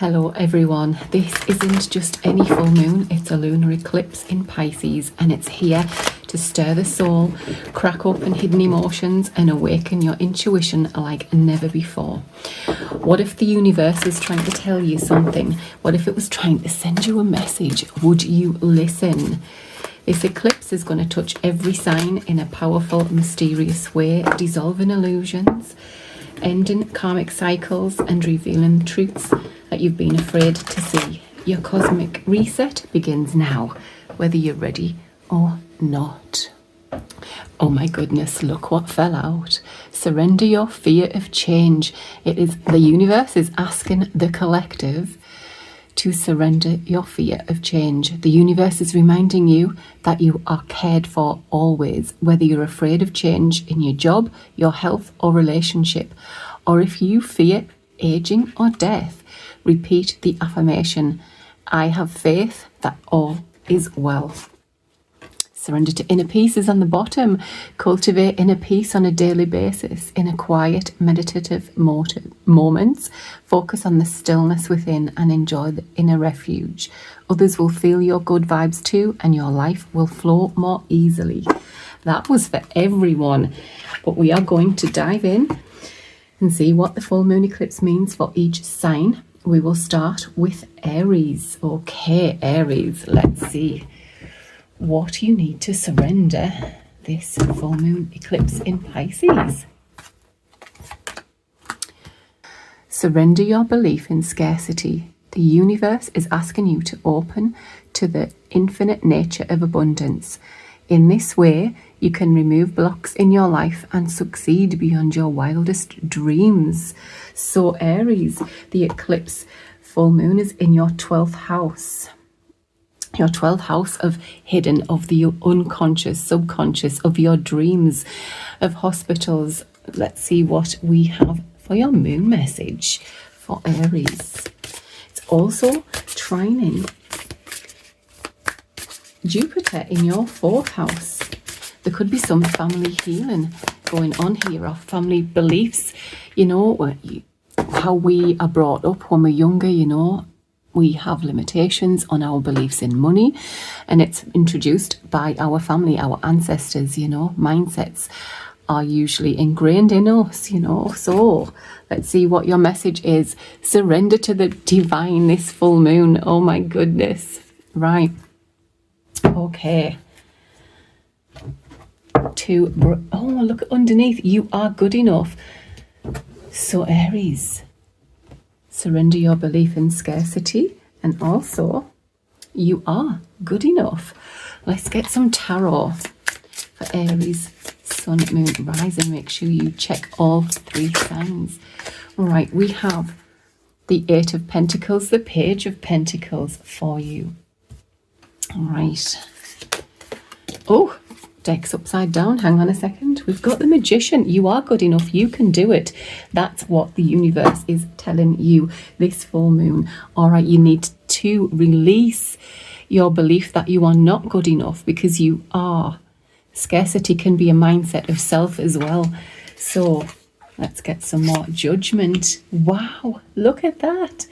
Hello everyone, this isn't just any full moon, it's a lunar eclipse in Pisces, and it's here to stir the soul, crack open hidden emotions and awaken your intuition like never before. What if the universe is trying to tell you something? What if it was trying to send you a message? Would you listen? This eclipse is going to touch every sign in a powerful, mysterious way, dissolving illusions, ending karmic cycles and revealing the truths that you've been afraid to see. Your cosmic reset begins now, whether you're ready or not. Oh my goodness, look what fell out. Surrender your fear of change. The universe is asking the collective to surrender your fear of change. The universe is reminding you that you are cared for always, whether you're afraid of change in your job, your health or relationship, or if you fear aging or death. Repeat the affirmation, I have faith that all is well. Surrender to inner peace is on the bottom. Cultivate inner peace on a daily basis. In a quiet, meditative moments, focus on the stillness within and enjoy the inner refuge. Others will feel your good vibes too, and your life will flow more easily. That was for everyone, but we are going to dive in and see what the full moon eclipse means for each sign. We will start with Aries. Okay, Aries, let's see what you need to surrender this full moon eclipse in Pisces. Surrender your belief in scarcity. The universe is asking you to open to the infinite nature of abundance. In this way, you can remove blocks in your life and succeed beyond your wildest dreams. So Aries, the eclipse full moon is in your 12th house. Your 12th house of hidden, of the unconscious, subconscious, of your dreams, of hospitals. Let's see what we have for your moon message for Aries. It's also trining Jupiter in your 4th house. There could be some family healing going on here, or family beliefs, how we are brought up when we're younger, we have limitations on our beliefs in money, and it's introduced by our family, our ancestors, mindsets are usually ingrained in us, so let's see what your message is. Surrender to the divine this full moon. Oh my goodness. Right. Okay. Look underneath. You are good enough. So Aries, surrender your belief in scarcity, and also you are good enough. Let's get some tarot for Aries, Sun, Moon, Rising. Make sure you check all 3 signs. Right, we have the 8 of Pentacles, the Page of Pentacles for you. All right. Oh, deck's upside down. Hang on a second. We've got the Magician. You are good enough. You can do it. That's what the universe is telling you this full moon. All right, you need to release your belief that you are not good enough, because you are. Scarcity can be a mindset of self as well. So let's get some more Judgment. Wow, look at that.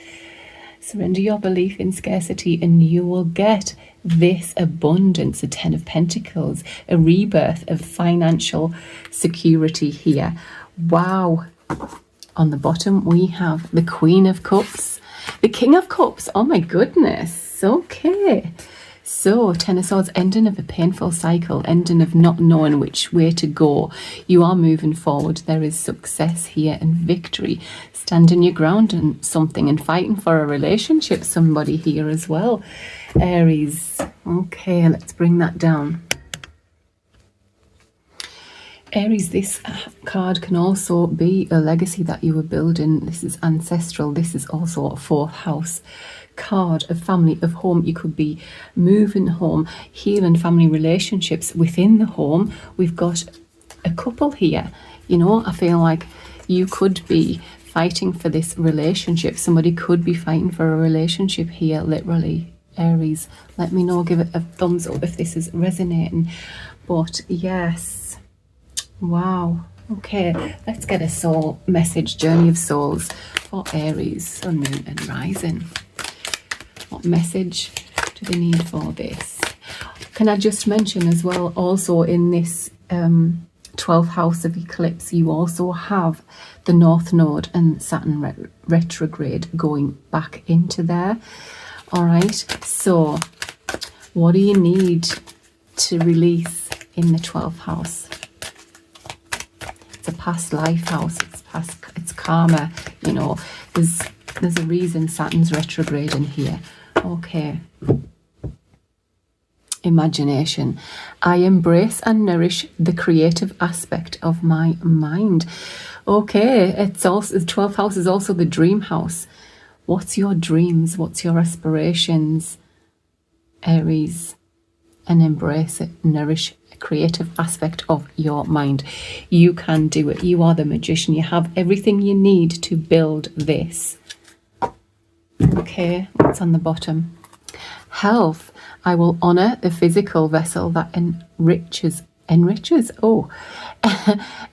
Surrender your belief in scarcity and you will get this abundance, a 10 of Pentacles, a rebirth of financial security here. Wow. On the bottom, we have the Queen of Cups, the King of Cups. Oh my goodness. Okay. So, 10 of Swords, ending of a painful cycle, ending of not knowing which way to go. You are moving forward. There is success here and victory. Standing your ground and something and fighting for a relationship. Somebody here as well. Aries. Okay, let's bring that down. Aries, this card can also be a legacy that you were building. This is ancestral. This is also a 4th house card of family, of home. You could be moving home, healing family relationships within the home. We've got a couple here. I feel like you could be fighting for this relationship. Somebody could be fighting for a relationship here, literally. Aries, let me know, give it a thumbs up if this is resonating. But yes, wow. Okay, let's get a soul message, journey of souls for Aries, Sun, Moon and Rising? What message do they need for this? Can I just mention as well, also in this 12th house of eclipse, you also have the North Node and Saturn retrograde going back into there. All right, so what do you need to release in the 12th house? It's a past life house, it's karma, you know, there's a reason Saturn's retrograde in here. Okay. Imagination. I embrace and nourish the creative aspect of my mind. Okay, it's also the 12th house is also the dream house. What's your dreams? What's your aspirations, Aries? And embrace it. Nourish a creative aspect of your mind. You can do it. You are the magician. You have everything you need to build this. Okay, what's on the bottom? Health. I will honor the physical vessel that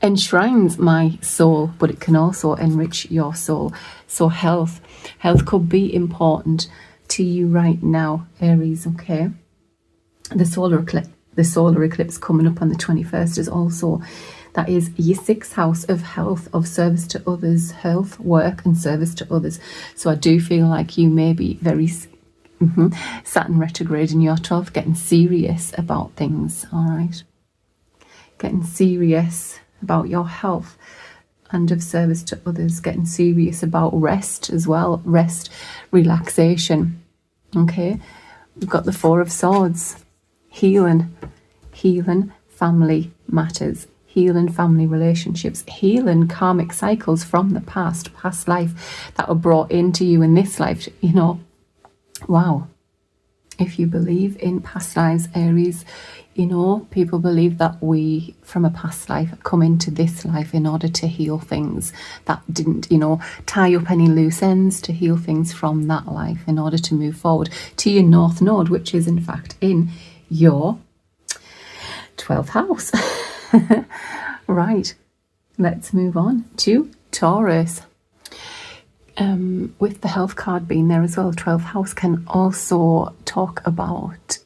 enshrines my soul, but it can also enrich your soul. So health could be important to you right now, Aries. Okay, the solar eclipse coming up on the 21st is also, that is your 6th house of health, of service to others, health, work and service to others. So I do feel like you may be very Saturn retrograde in your 12th, getting serious about things. All right, getting serious about your health and of service to others, getting serious about rest as well, rest, relaxation. Okay, we've got the 4 of Swords, healing family matters, healing family relationships, healing karmic cycles from the past life that were brought into you in this life, you know. Wow. If you believe in past lives, Aries, you know, people believe that we from a past life come into this life in order to heal things that didn't, you know, tie up any loose ends, to heal things from that life in order to move forward to your North Node, which is in fact in your 12th house. Right, let's move on to Taurus. With the health card being there as well, 12th house can also talk about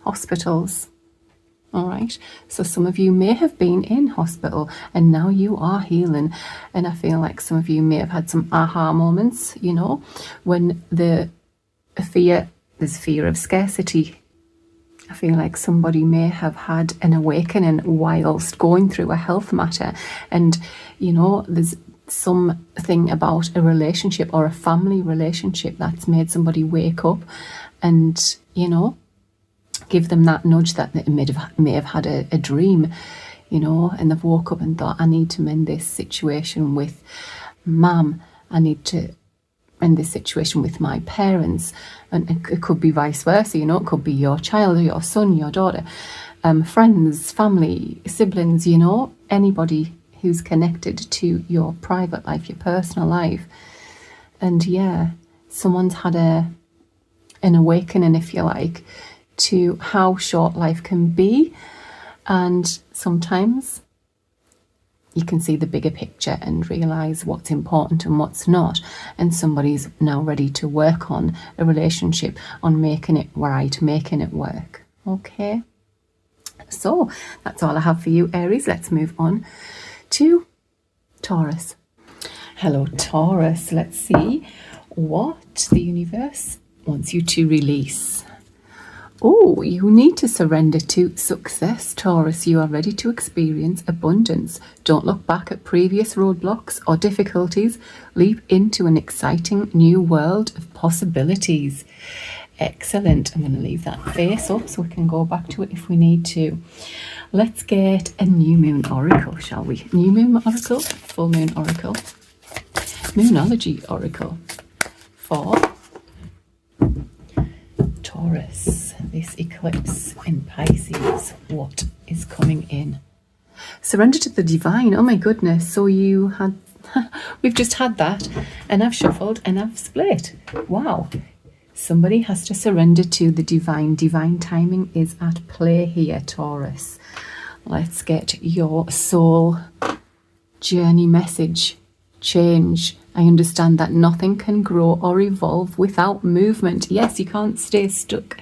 hospitals. All right, so some of you may have been in hospital and now you are healing, and I feel like some of you may have had some aha moments, you know, when there's fear of scarcity. I feel like somebody may have had an awakening whilst going through a health matter, and you know, there's something about a relationship or a family relationship that's made somebody wake up and, you know, give them that nudge that they may have had a dream, you know, and they've woke up and thought, I need to mend this situation with mum, I need to mend this situation with my parents. And it could be vice versa, you know, it could be your child or your son, your daughter, friends, family, siblings, you know, anybody who's connected to your private life, your personal life. And yeah, someone's had an awakening, if you like, to how short life can be. And sometimes you can see the bigger picture and realise what's important and what's not. And somebody's now ready to work on a relationship, on making it right, making it work. Okay, so that's all I have for you, Aries. Let's move on to Taurus. Hello, Taurus. Let's see what the universe wants you to release. Oh, you need to surrender to success, Taurus. You are ready to experience abundance. Don't look back at previous roadblocks or difficulties. Leap into an exciting new world of possibilities. Excellent. I'm going to leave that face up so we can go back to it if we need to. Let's get a new moon oracle, shall we? New moon oracle, full moon oracle, moonology oracle for Taurus. This eclipse in Pisces, what is coming in? Surrender to the divine. Oh my goodness. So you had, we've just had that, and I've shuffled and I've split. Wow. Somebody has to surrender to the divine. Divine timing is at play here, Taurus. Let's get your soul journey message change. I understand that nothing can grow or evolve without movement. Yes, you can't stay stuck.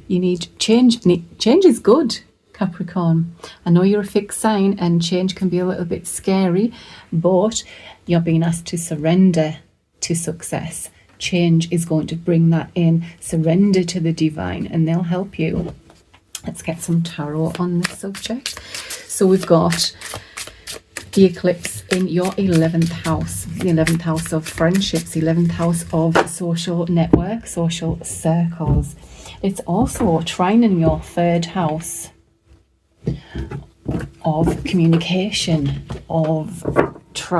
You need change. Change is good, Capricorn. I know you're a fixed sign and change can be a little bit scary, but you're being asked to surrender to success. Change is going to bring that in. Surrender to the divine and they'll help you. Let's get some tarot on this subject. So we've got the eclipse in your 11th house, the 11th house of friendships, 11th house of social network, social circles. It's also trining your 3rd house of communication, of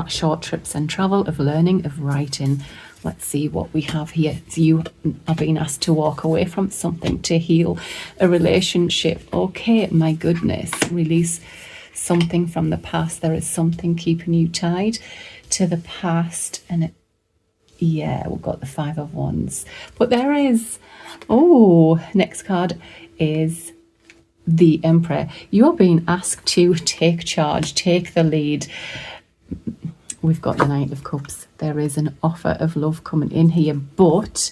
short trips and travel, of learning, of writing. Let's see what we have here. So you are being asked to walk away from something, to heal a relationship. Okay, my goodness, release something from the past. There is something keeping you tied to the past. And yeah, we've got the 5 of Wands. But there is, next card is the Emperor. You're being asked to take charge, take the lead. We've got the Knight of Cups. There is an offer of love coming in here, but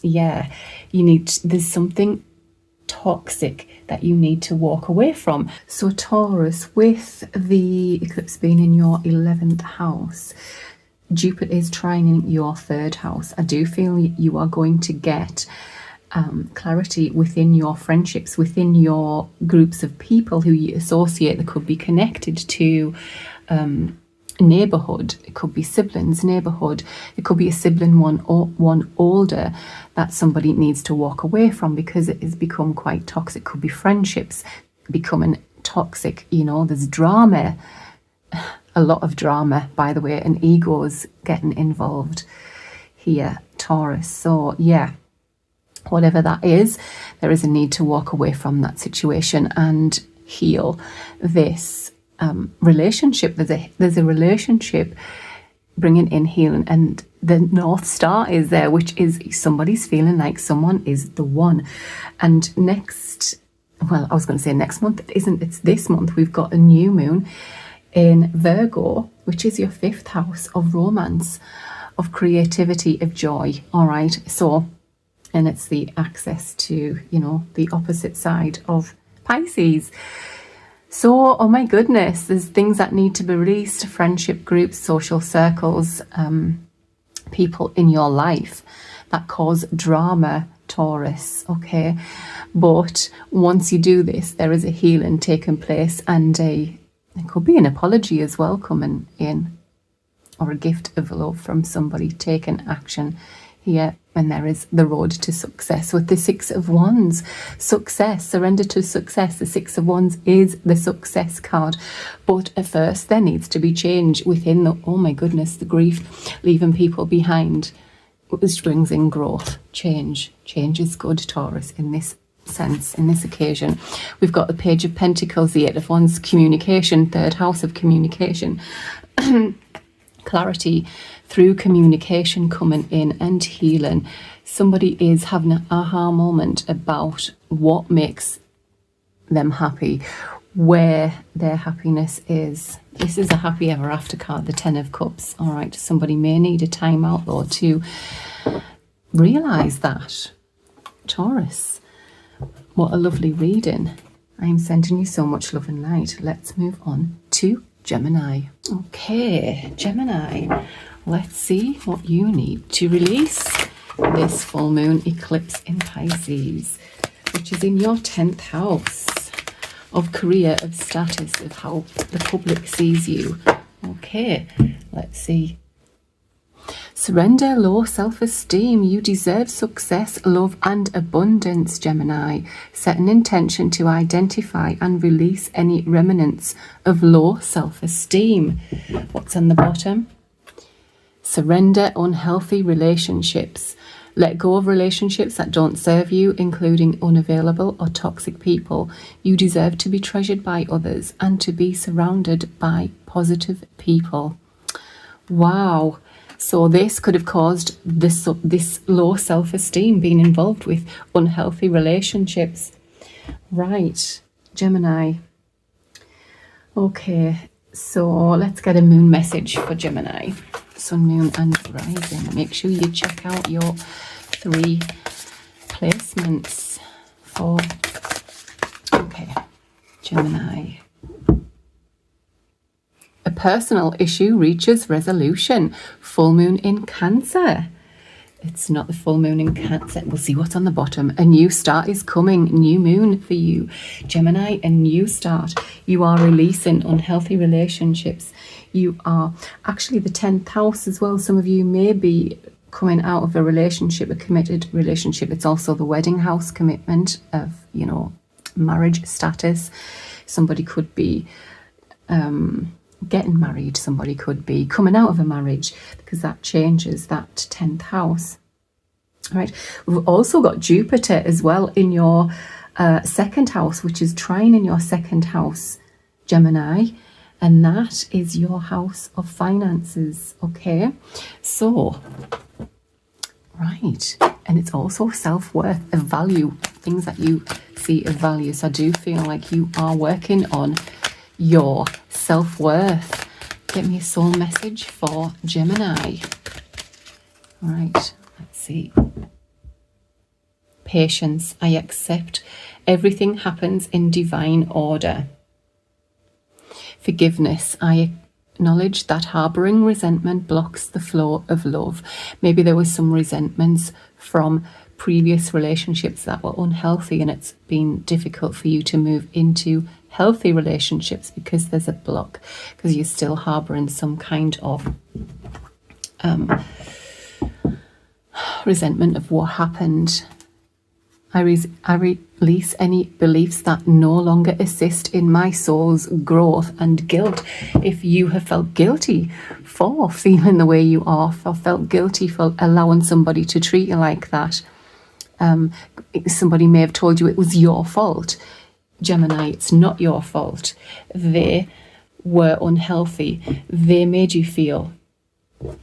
yeah, there's something toxic that you need to walk away from. So Taurus, with the eclipse being in your 11th house, Jupiter is trining your 3rd house. I do feel you are going to get clarity within your friendships, within your groups of people who you associate that could be connected to neighborhood. It could be siblings, neighborhood. It could be a sibling one older that somebody needs to walk away from because it has become quite toxic. It could be friendships becoming toxic. You know, there's drama, a lot of drama, by the way, and egos getting involved here, Taurus. So yeah, whatever that is, there is a need to walk away from that situation and heal this relationship. There's a relationship bringing in healing, and the North Star is there, which is somebody's feeling like someone is the one. And I was going to say next month, it isn't, it's this month, we've got a new moon in Virgo, which is your 5th house of romance, of creativity, of joy. All right, so, and it's the access to, the opposite side of Pisces. So, oh my goodness, there's things that need to be released, friendship groups, social circles, people in your life that cause drama, Taurus, okay? But once you do this, there is a healing taking place, and it could be an apology as well coming in, or a gift of love from somebody taking action here. And there is the road to success with the 6 of Wands. Success, surrender to success. The 6 of Wands is the success card. But at first, there needs to be change within the grief, leaving people behind. Which brings in growth, change. Change is good, Taurus, in this sense, in this occasion. We've got the Page of Pentacles, the 8 of Wands, communication, 3rd house of communication. Clarity through communication coming in and healing. Somebody is having an aha moment about what makes them happy, where their happiness is. This is a happy ever after card, the 10 of Cups. All right, somebody may need a time out though to realize that. Taurus, what a lovely reading. I'm sending you so much love and light. Let's move on to Gemini. Okay, Gemini, let's see what you need to release this full moon eclipse in Pisces, which is in your 10th house of career, of status, of how the public sees you. Okay, let's see. Surrender low self-esteem. You deserve success, love and abundance, Gemini. Set an intention to identify and release any remnants of low self-esteem. What's on the bottom? Surrender unhealthy relationships. Let go of relationships that don't serve you, including unavailable or toxic people. You deserve to be treasured by others and to be surrounded by positive people. Wow. So this could have caused this low self-esteem, being involved with unhealthy relationships. Right, Gemini. Okay, So let's get a moon message for Gemini. Sun, moon and rising. Make sure you check out your 3 placements for, okay, Gemini. A personal issue reaches resolution. Full moon in Cancer. It's not the full moon in Cancer. We'll see what's on the bottom. A new start is coming. New moon for you. Gemini, a new start. You are releasing unhealthy relationships. You are actually the 10th house as well. Some of you may be coming out of a relationship, a committed relationship. It's also the wedding house commitment of, you know, marriage status. Somebody could be getting married, somebody could be coming out of a marriage, because that changes that 10th house. All right, we've also got Jupiter as well in your 2nd house, which is trine in your 2nd house, Gemini, and that is your house of finances. Okay, so right, and it's also self-worth, of value, things that you see of value. So I do feel like you are working on your self-worth. Get me a soul message for Gemini. All right, let's see. Patience. I accept everything happens in divine order. Forgiveness. I acknowledge that harboring resentment blocks the flow of love. Maybe there was some resentments from previous relationships that were unhealthy, and it's been difficult for you to move into healthy relationships because there's a block, because you're still harboring some kind of resentment of what happened. I release any beliefs that no longer assist in my soul's growth and guilt. If you have felt guilty for feeling the way you are, or felt guilty for allowing somebody to treat you like that, somebody may have told you it was your fault. Gemini, it's not your fault. They were unhealthy. They made you feel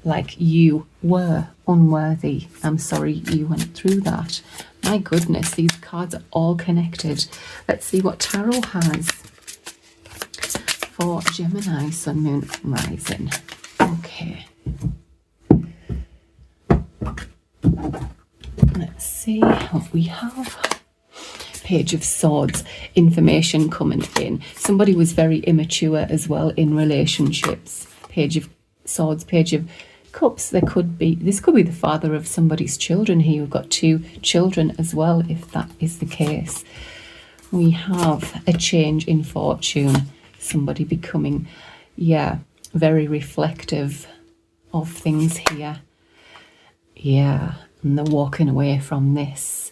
like you were unworthy. I'm sorry you went through that. My goodness, these cards are all connected. Let's see what Tarot has for Gemini, Sun, Moon, Rising. Okay. Let's see what we have. Page of Swords, information coming in. Somebody was very immature as well in relationships. Page of Swords, Page of Cups. This could be the father of somebody's children here. You've got 2 children as well, if that is the case. We have a change in fortune. Somebody becoming, yeah, very reflective of things here. Yeah, and they're walking away from this.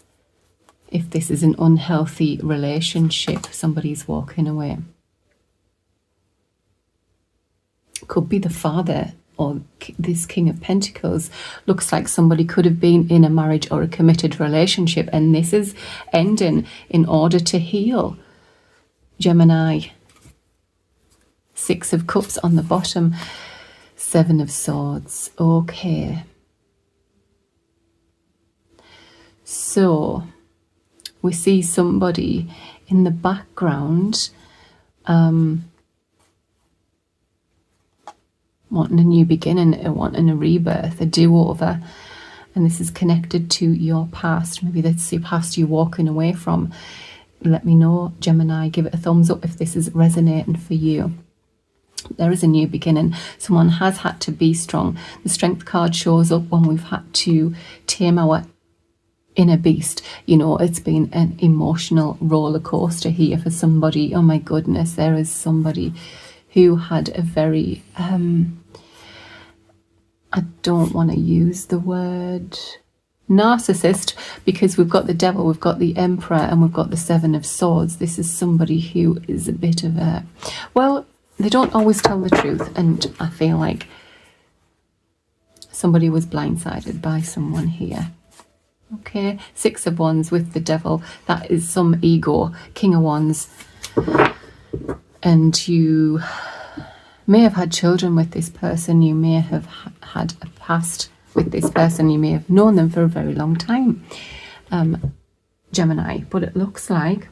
If this is an unhealthy relationship, somebody's walking away. Could be the father, or this King of Pentacles. Looks like somebody could have been in a marriage or a committed relationship, and this is ending in order to heal. Gemini. 6 of Cups on the bottom. 7 of Swords. Okay. So we see somebody in the background wanting a new beginning, wanting a rebirth, a do-over. And this is connected to your past. Maybe that's your past you're walking away from. Let me know, Gemini. Give it a thumbs up if this is resonating for you. There is a new beginning. Someone has had to be strong. The Strength card shows up when we've had to tame our inner beast. You know, it's been an emotional roller coaster here for somebody. Oh my goodness, there is somebody who had a very I don't want to use the word narcissist, because we've got the Devil, we've got the Emperor, and we've got the 7 of Swords. This is somebody who is a bit of a, well, they don't always tell the truth, and I feel like somebody was blindsided by someone here. Okay, 6 of Wands with the Devil. That is some ego. King of Wands. And you may have had children with this person. You may have had a past with this person. You may have known them for a very long time, Gemini. But it looks like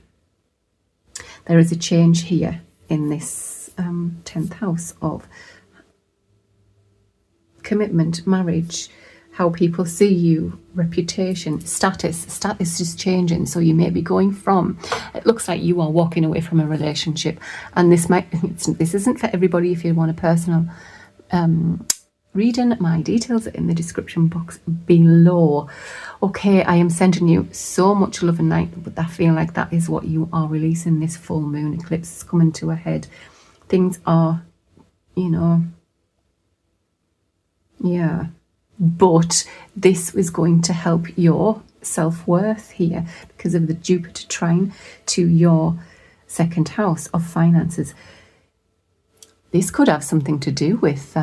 there is a change here in this 10th house of commitment, marriage, how people see you, reputation, status. Status is changing, so you may be going from, it looks like you are walking away from a relationship, and this isn't for everybody. If you want a personal reading, my details are in the description box below. Okay, I am sending you so much love and light, but I feel like that is what you are releasing. This full moon eclipse is coming to a head. Things are, you know, yeah, but this is going to help your self-worth here because of the Jupiter trine to your 2nd house of finances. This could have something to do with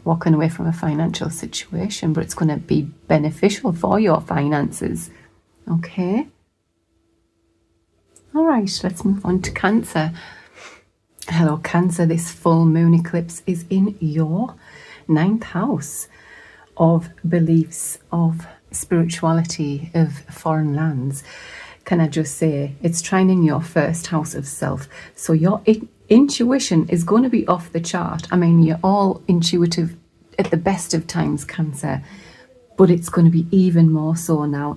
walking away from a financial situation, but it's going to be beneficial for your finances. Okay. All right, let's move on to Cancer. Hello, Cancer. This full moon eclipse is in your 9th house of beliefs, of spirituality, of foreign lands. Can I just say, it's trining your 1st house of self. So your intuition is going to be off the chart. I mean, you're all intuitive at the best of times, Cancer, but it's going to be even more so now.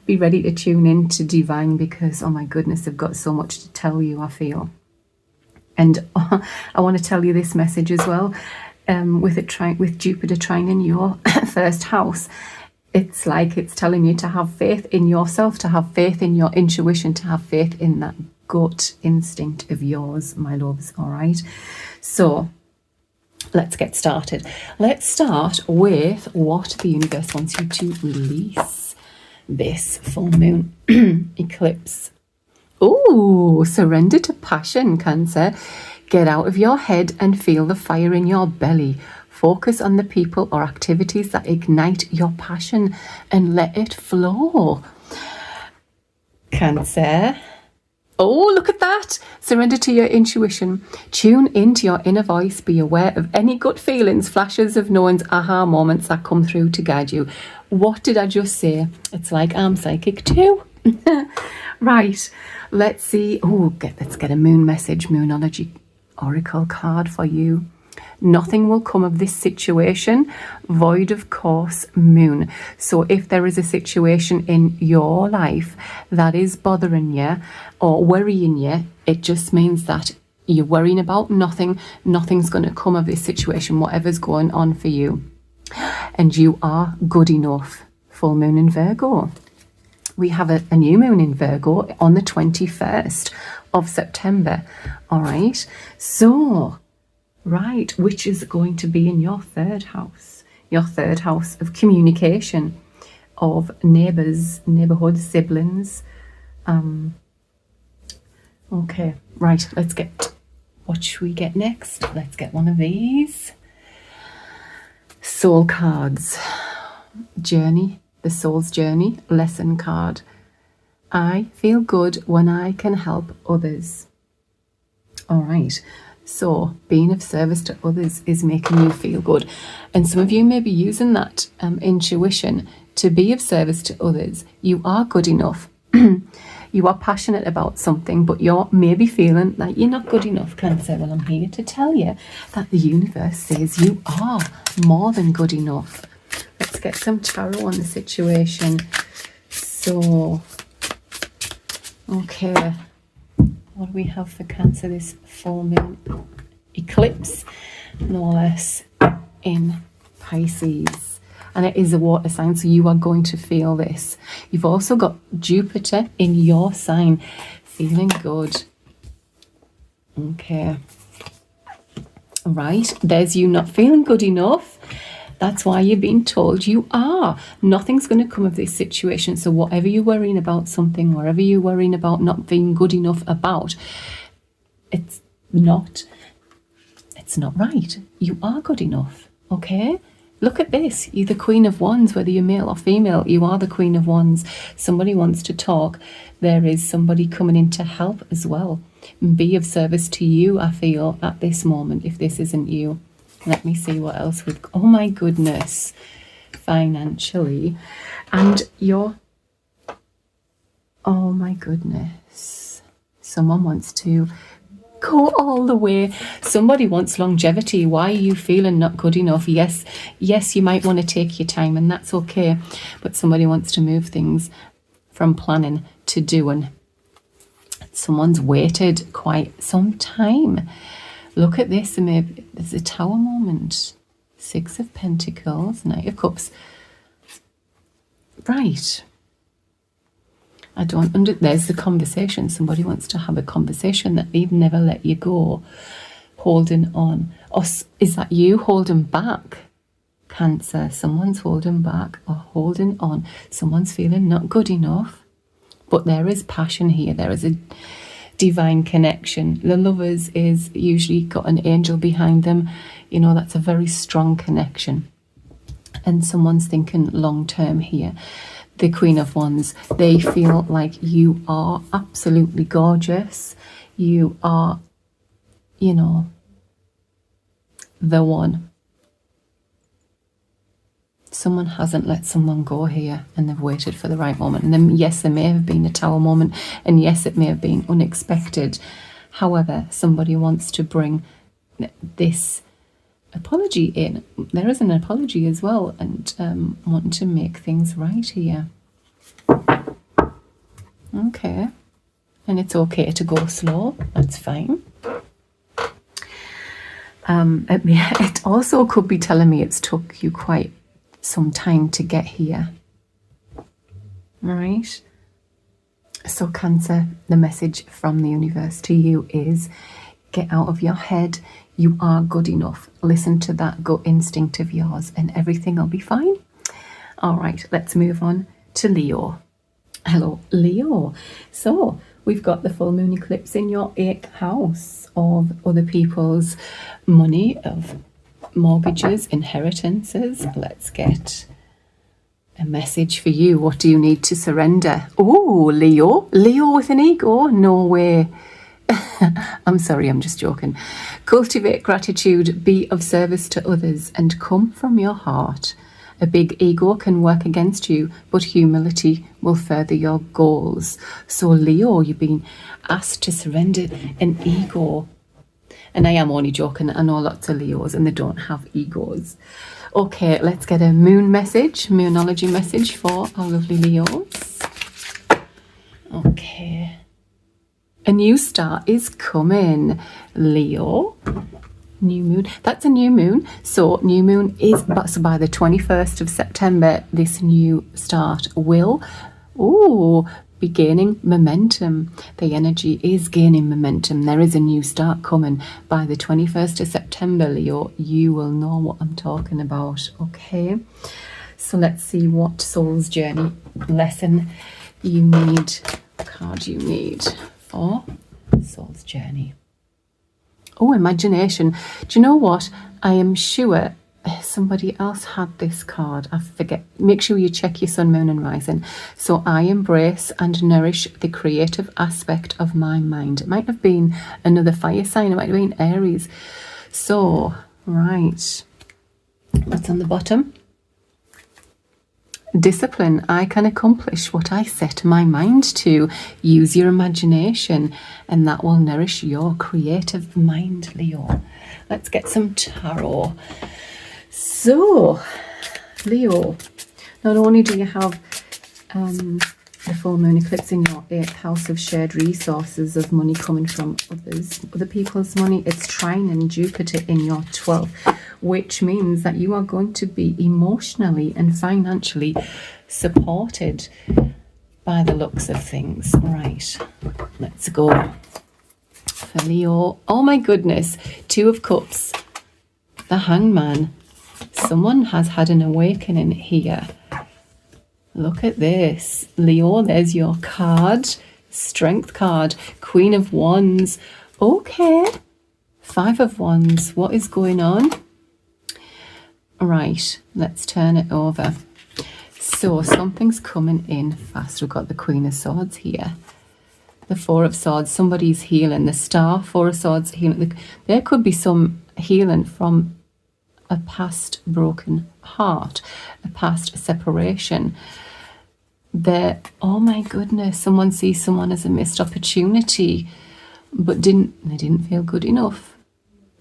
Be ready to tune in to divine, because, oh my goodness, I've got so much to tell you, I feel. And I want to tell you this message as well, with Jupiter trining your 1st house. It's like it's telling you to have faith in yourself, to have faith in your intuition, to have faith in that gut instinct of yours, my loves. All right. So let's get started. Let's start with what the universe wants you to release this full moon eclipse. Oh, surrender to passion, Cancer. Get out of your head and feel the fire in your belly. Focus on the people or activities that ignite your passion and let it flow. Cancer. Oh, look at that. Surrender to your intuition. Tune into your inner voice. Be aware of any gut feelings, flashes of knowings, aha moments that come through to guide you. What did I just say? It's like I'm psychic too. Right. Let's see. Oh, let's get a moon message, Moonology Oracle card for you. Nothing will come of this situation, void of course, moon. So if there is a situation in your life that is bothering you or worrying you, it just means that you're worrying about nothing. Nothing's going to come of this situation, whatever's going on for you. And you are good enough. Full moon in Virgo. We have a new moon in Virgo on the 21st of September. All right. So, right, which is going to be in your 3rd house. Your 3rd house of communication, of neighbours, neighbourhood, siblings. Okay, right, let's get, what should we get next? Let's get one of these. Soul cards. Journey. The soul's journey, lesson card. I feel good when I can help others. All right. So being of service to others is making you feel good. And some of you may be using that intuition to be of service to others. You are good enough. You are passionate about something, but you're maybe feeling like you're not good enough, Cancer. Well, I'm here to tell you that the universe says you are more than good enough. Let's get some tarot on the situation. So, okay, what do we have for Cancer this full moon eclipse? No less in Pisces. And it is a water sign, so you are going to feel this. You've also got Jupiter in your sign, feeling good. Okay. Right, there's you not feeling good enough. That's why you're being told you are. Nothing's going to come of this situation. So whatever you're worrying about something, whatever you're worrying about not being good enough about, it's not right. You are good enough, okay? Look at this. You're the Queen of Wands, whether you're male or female. You are the Queen of Wands. Somebody wants to talk. There is somebody coming in to help as well and be of service to you, I feel, at this moment, if this isn't you. Let me see what else we've got. Oh my goodness. Financially. And you're... Oh my goodness. Someone wants to go all the way. Somebody wants longevity. Why are you feeling not good enough? Yes, you might want to take your time, and that's okay. But somebody wants to move things from planning to doing. Someone's waited quite some time. Look at this. There's a Tower moment. 6 of Pentacles, Knight of Cups. Right. There's the conversation. Somebody wants to have a conversation that they've never let you go. Holding on. Or is that you holding back? Cancer. Someone's holding back or holding on. Someone's feeling not good enough. But there is passion here. There is a divine connection. The Lovers is usually got an angel behind them. You know, that's a very strong connection. And someone's thinking long term here. The Queen of Wands, they feel like you are absolutely gorgeous. You are, you know, the one. Someone hasn't let someone go here and they've waited for the right moment. And then, yes, there may have been a Tower moment, and yes, it may have been unexpected. However, somebody wants to bring this apology in. There is an apology as well, and wanting to make things right here. Okay. And it's okay to go slow. That's fine. It also could be telling me it's took you quite some time to get here. Right? So Cancer, the message from the universe to you is get out of your head. You are good enough. Listen to that gut instinct of yours and everything will be fine. All right, let's move on to Leo. Hello, Leo. So we've got the full moon eclipse in your 8th house of other people's money, of mortgages, inheritances. Let's get a message for you. What do you need to surrender? Oh, Leo. Leo with an ego? No way. I'm sorry, I'm just joking. Cultivate gratitude, be of service to others, and come from your heart. A big ego can work against you, but humility will further your goals. So Leo, you've been asked to surrender an ego. And I am only joking. I know lots of Leos and they don't have egos. Okay, let's get a moon message, moonology message for our lovely Leos. Okay. A new start is coming, Leo. New moon. That's a new moon. So new moon is, so by the 21st of September, this new start will be gaining momentum. The energy is gaining momentum. There is a new start coming. By the 21st of September, Leo, you will know what I'm talking about. Okay. So let's see what soul's journey lesson you need, card you need for soul's journey. Oh, imagination. Do you know what? I am sure somebody else had this card. I forget. Make sure you check your sun, moon and rising. So I embrace and nourish the creative aspect of my mind. It might have been another fire sign. It might have been Aries. So, right. What's on the bottom? Discipline. I can accomplish what I set my mind to. Use your imagination and that will nourish your creative mind, Leo. Let's get some tarot. So, Leo, not only do you have the full moon eclipse in your 8th house of shared resources, of money coming from other people's money, it's trining Jupiter in your 12th, which means that you are going to be emotionally and financially supported by the looks of things. Right, let's go. For Leo, oh my goodness, 2 of Cups, the Hangman. Someone has had an awakening here. Look at this. Leo, there's your card. Strength card. Queen of Wands. Okay. 5 of Wands. What is going on? Right. Let's turn it over. So something's coming in fast. We've got the Queen of Swords here. The 4 of Swords. Somebody's healing. The Star. 4 of Swords healing. There could be some healing from a past broken heart, a past separation. They're, oh my goodness, someone sees someone as a missed opportunity, but they didn't feel good enough.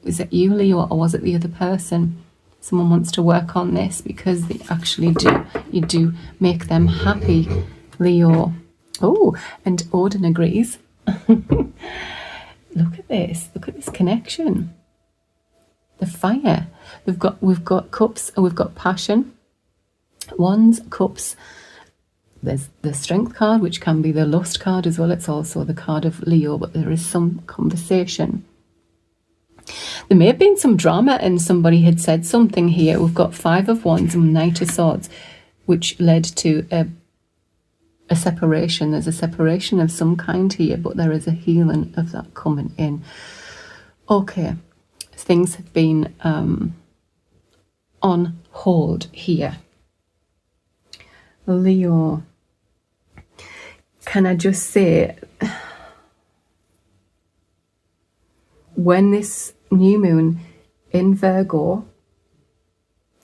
Was it you, Leo, or was it the other person? Someone wants to work on this because they actually do. You do make them happy, Leo. Oh, and Odin agrees. Look at this. Look at this connection. The fire. We've got cups and we've got passion. Wands, cups. There's the strength card, which can be the lust card as well. It's also the card of Leo, but there is some conversation. There may have been some drama and somebody had said something here. We've got 5 of Wands and Knight of Swords, which led to a separation. There's a separation of some kind here, but there is a healing of that coming in. Okay, things have been on hold here. Leo, can I just say, when this new moon in Virgo,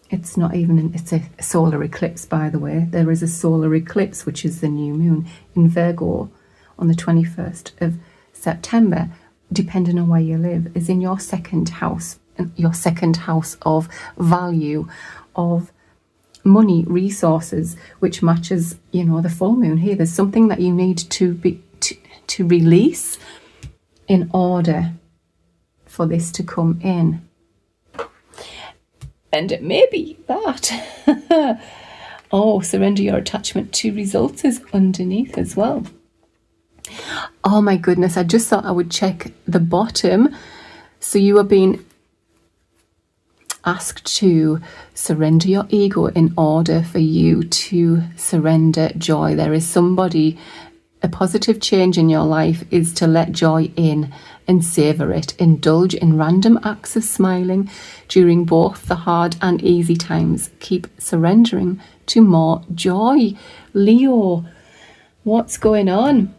it's not even, it's a solar eclipse, by the way. There is a solar eclipse, which is the new moon in Virgo on the 21st of September, depending on where you live, is in your second house of value, of money, resources, which matches, you know, the full moon here. There's something that you need to release in order for this to come in. And it may be that. Oh, surrender your attachment to results is underneath as well. Oh my goodness, I just thought I would check the bottom. So you are being asked to surrender your ego in order for you to surrender joy. There is somebody, a positive change in your life is to let joy in and savor it. Indulge in random acts of smiling during both the hard and easy times. Keep surrendering to more joy. Leo, what's going on?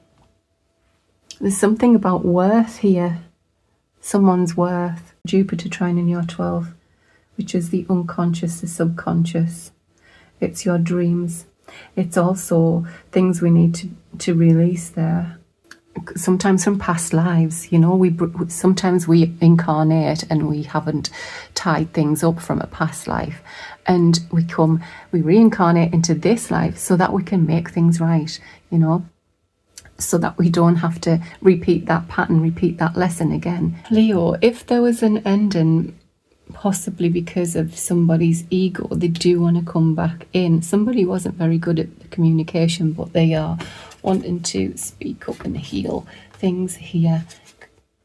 There's something about worth here. Someone's worth. Jupiter trine in your 12th, which is the unconscious, the subconscious. It's your dreams. It's also things we need to release there. Sometimes from past lives, you know, sometimes we incarnate and we haven't tied things up from a past life, and we reincarnate into this life so that we can make things right, you know, so that we don't have to repeat that pattern, repeat that lesson again. Leo, if there was an ending, possibly because of somebody's ego, they do want to come back in. Somebody wasn't very good at the communication, but they are wanting to speak up and heal things here,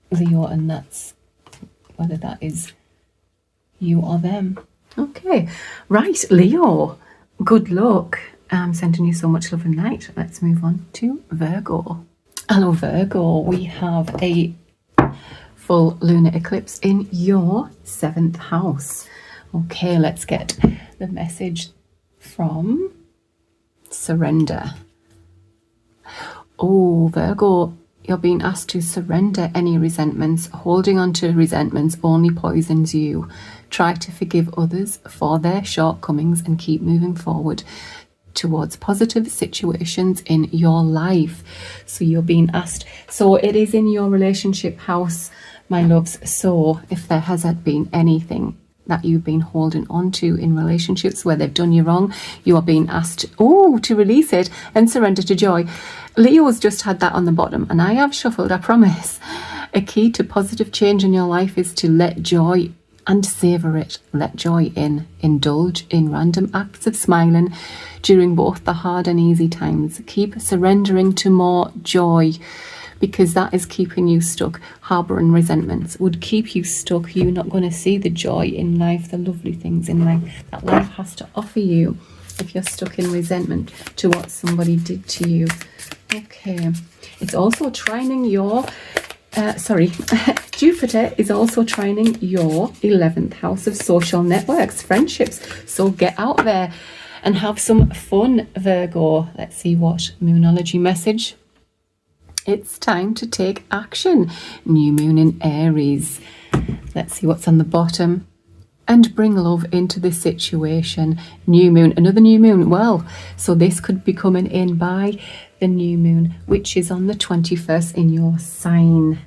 Leo, and that's whether that is you or them. Okay, right, Leo, good luck. I'm sending you so much love and light. Let's move on to Virgo. Hello, Virgo. We have a full lunar eclipse in your 7th house. Okay, let's get the message from surrender. Oh, Virgo, you're being asked to surrender any resentments. Holding on to resentments only poisons you. Try to forgive others for their shortcomings and keep moving forward towards positive situations in your life. So you're being asked. So it is in your relationship house, my loves. So if there has been anything that you've been holding on to in relationships where they've done you wrong, you are being asked, to release it and surrender to joy. Leo's just had that on the bottom, and I have shuffled, I promise. A key to positive change in your life is to let joy and savor it. Let joy in. Indulge in random acts of smiling during both the hard and easy times. Keep surrendering to more joy, because that is keeping you stuck. Harbouring resentments would keep you stuck. You're not going to see the joy in life, the lovely things in life that life has to offer you if you're stuck in resentment to what somebody did to you. Okay. It's also trining your Jupiter is also trining your 11th house of social networks, friendships. So get out there and have some fun, Virgo. Let's see what Moonology message. It's time to take action. New moon in Aries. Let's see what's on the bottom. and bring love into this situation. New moon, another new moon. Well, so this could be coming in by the new moon, which is on the 21st in your sign.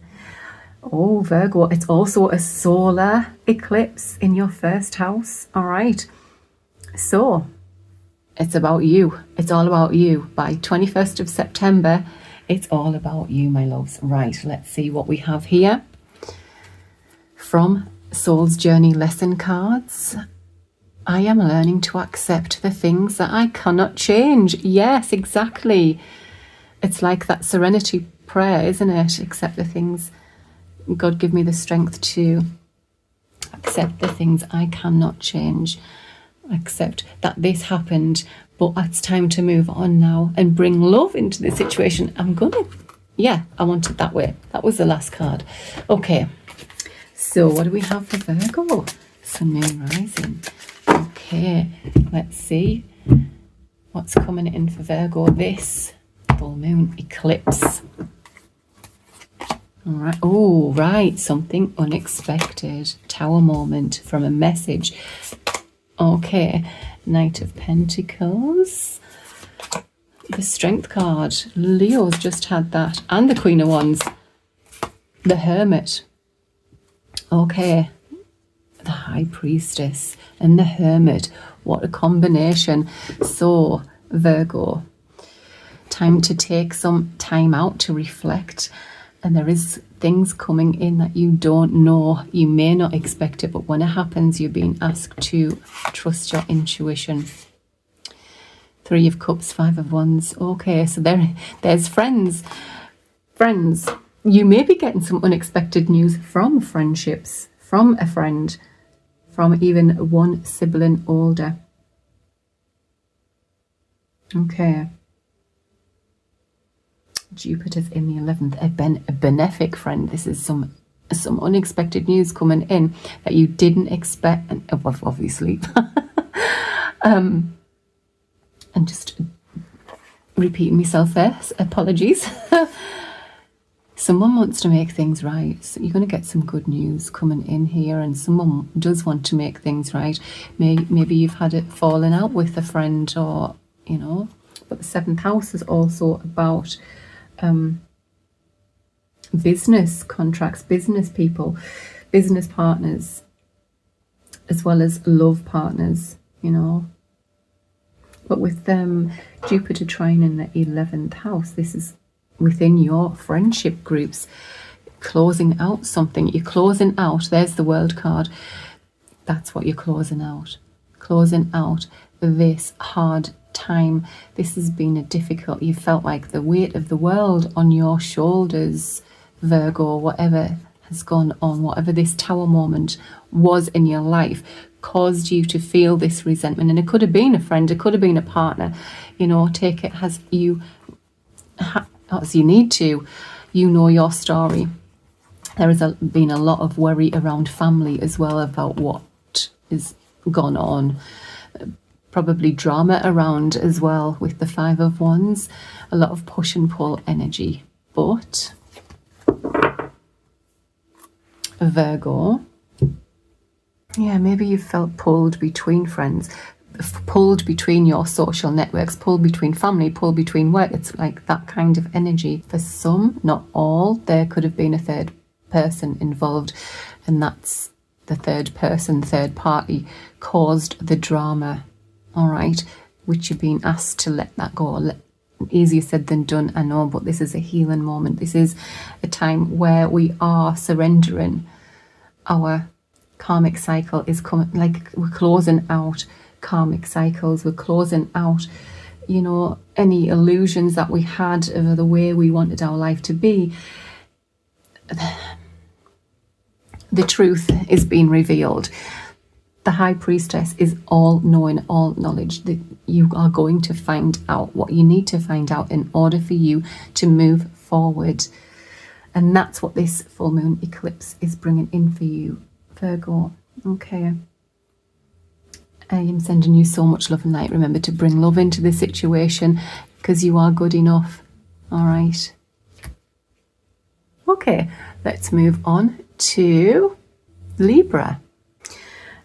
Oh, Virgo, it's also a solar eclipse in your first house. All right. So it's about you. It's all about you. By 21st of September, it's all about you, my loves. Right, let's see what we have here. From Soul's Journey lesson cards. I am learning to accept the things that I cannot change. Yes, exactly. It's like that serenity prayer, isn't it? Accept the things. God, give me the strength to accept the things I cannot change. Accept that this happened, but it's time to move on now and bring love into the situation. I'm gonna, yeah, I want it that way. That was the last card. Okay, so what do we have for Virgo? Sun, Moon, Rising. Okay, let's see what's coming in for Virgo this full moon eclipse. All right. Oh, right. Something unexpected. Tower moment from a message. Okay. Knight of Pentacles. The Strength card. Leo's just had that. And the Queen of Wands. The Hermit. Okay. The High Priestess and the Hermit. What a combination. So, Virgo. Time to take some time out to reflect. And there is things coming in that you don't know. You may not expect it, but when it happens, you're being asked to trust your intuition. 3 of Cups, 5 of Wands. Okay, so there's friends. Friends. You may be getting some unexpected news from friendships, from a friend, from even one sibling older. Okay. Jupiter's in the 11th, a benefic friend. This is some unexpected news coming in that you didn't expect, and obviously. And just repeating myself there, apologies. Someone wants to make things right. So you're going to get some good news coming in here, and someone does want to make things right. Maybe you've had it falling out with a friend, or, you know, but the 7th house is also about business contracts, business people, business partners, as well as love partners, you know. But with Jupiter trine in the 11th house, this is within your friendship groups, closing out something. You're closing out, there's the World card. That's what you're closing out. Closing out this hard time. This has been a difficult, you felt like the weight of the world on your shoulders, Virgo. Whatever has gone on, whatever this tower moment was in your life, caused you to feel this resentment. And it could have been a friend, it could have been a partner, you know. Take it as you need to. You know your story. There has been a lot of worry around family as well, about what is gone on. Probably drama around as well with the 5 of Wands. A lot of push and pull energy. But Virgo, yeah, maybe you felt pulled between friends, pulled between your social networks, pulled between family, pulled between work. It's like that kind of energy. For some, not all, there could have been a third person involved, and that's the third person, third party, caused the drama. All right, which you're being asked to let that go. Easier said than done, I know, but this is a healing moment. This is a time where we are surrendering. Our karmic cycle is coming, like we're closing out karmic cycles. We're closing out, you know, any illusions that we had of the way we wanted our life to be. The truth is being revealed. The High Priestess is all knowing, all knowledge. That you are going to find out what you need to find out in order for you to move forward. And that's what this full moon eclipse is bringing in for you, Virgo. Okay. I am sending you so much love and light. Remember to bring love into the situation, because you are good enough. All right. Okay, let's move on to Libra.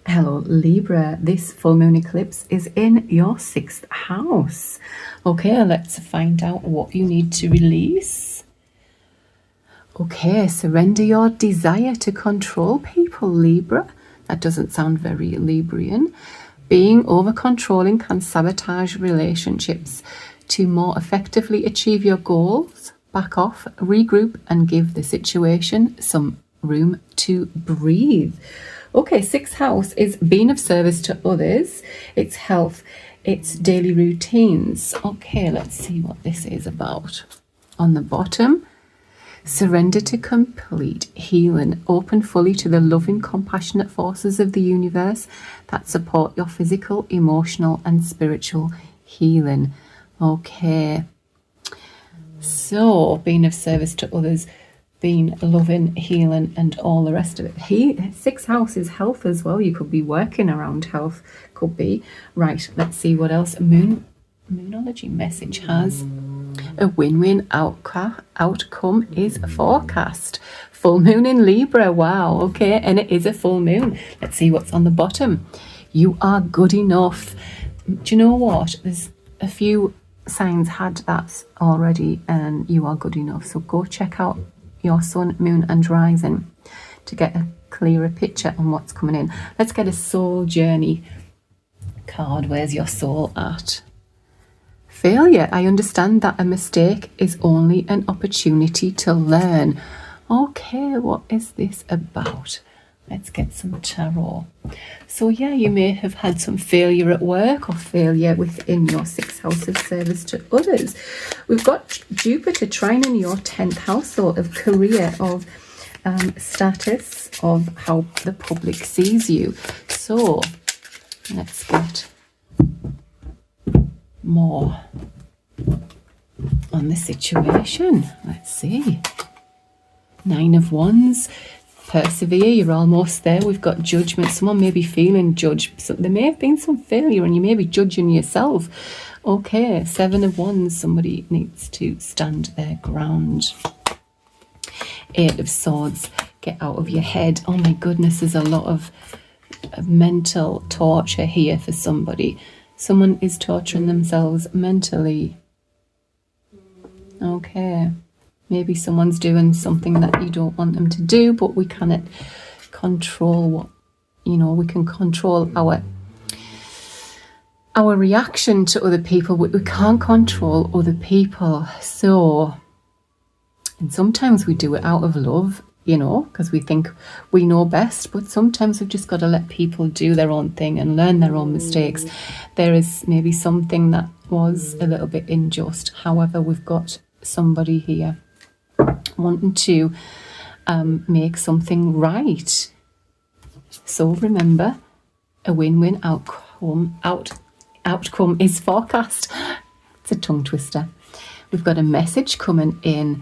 Hello Libra, this full moon eclipse is in your 6th house. Okay, let's find out what you need to release. Okay, surrender your desire to control people, Libra. That doesn't sound very Librian. Being over-controlling can sabotage relationships. To more effectively achieve your goals, back off, regroup, and give the situation some room to breathe. Okay, 6th house is being of service to others. It's health. It's daily routines. Okay, let's see what this is about. On the bottom, surrender to complete healing. Open fully to the loving, compassionate forces of the universe that support your physical, emotional, and spiritual healing. Okay. So, being of service to others, being loving, healing, and all the rest of it. 6th house is health as well. You could be working around health. Could be. Right, let's see what else Moonology message has. A win-win outcome is forecast. Full moon in Libra. Wow, okay, and it is a full moon. Let's see what's on the bottom. You are good enough. Do you know what? There's a few signs had that already, and you are good enough. So go check out your sun, moon, and rising to get a clearer picture on what's coming in. Let's get a soul journey card. Where's your soul at? Failure. I understand that a mistake is only an opportunity to learn. Okay, what is this about? Let's get some tarot. So yeah, you may have had some failure at work or failure within your 6th house of service to others. We've got Jupiter trining your 10th house, sort of career, of status, of how the public sees you. So let's get more on the situation. Let's see. 9 of Wands. Persevere, you're almost there. We've got judgment. Someone may be feeling judged. So there may have been some failure and you may be judging yourself. Okay, 7 of Wands. Somebody needs to stand their ground. 8 of Swords. Get out of your head. Oh my goodness, there's a lot of mental torture here for somebody. Someone is torturing themselves mentally. Okay. Maybe someone's doing something that you don't want them to do, but we cannot control what, we can control our reaction to other people, but we can't control other people. So, and sometimes we do it out of love, because we think we know best, but sometimes we've just got to let people do their own thing and learn their own mistakes. There is maybe something that was a little bit unjust. However, we've got somebody here wanting to make something right. So remember, a win-win outcome is forecast. It's a tongue twister. We've got a message coming in.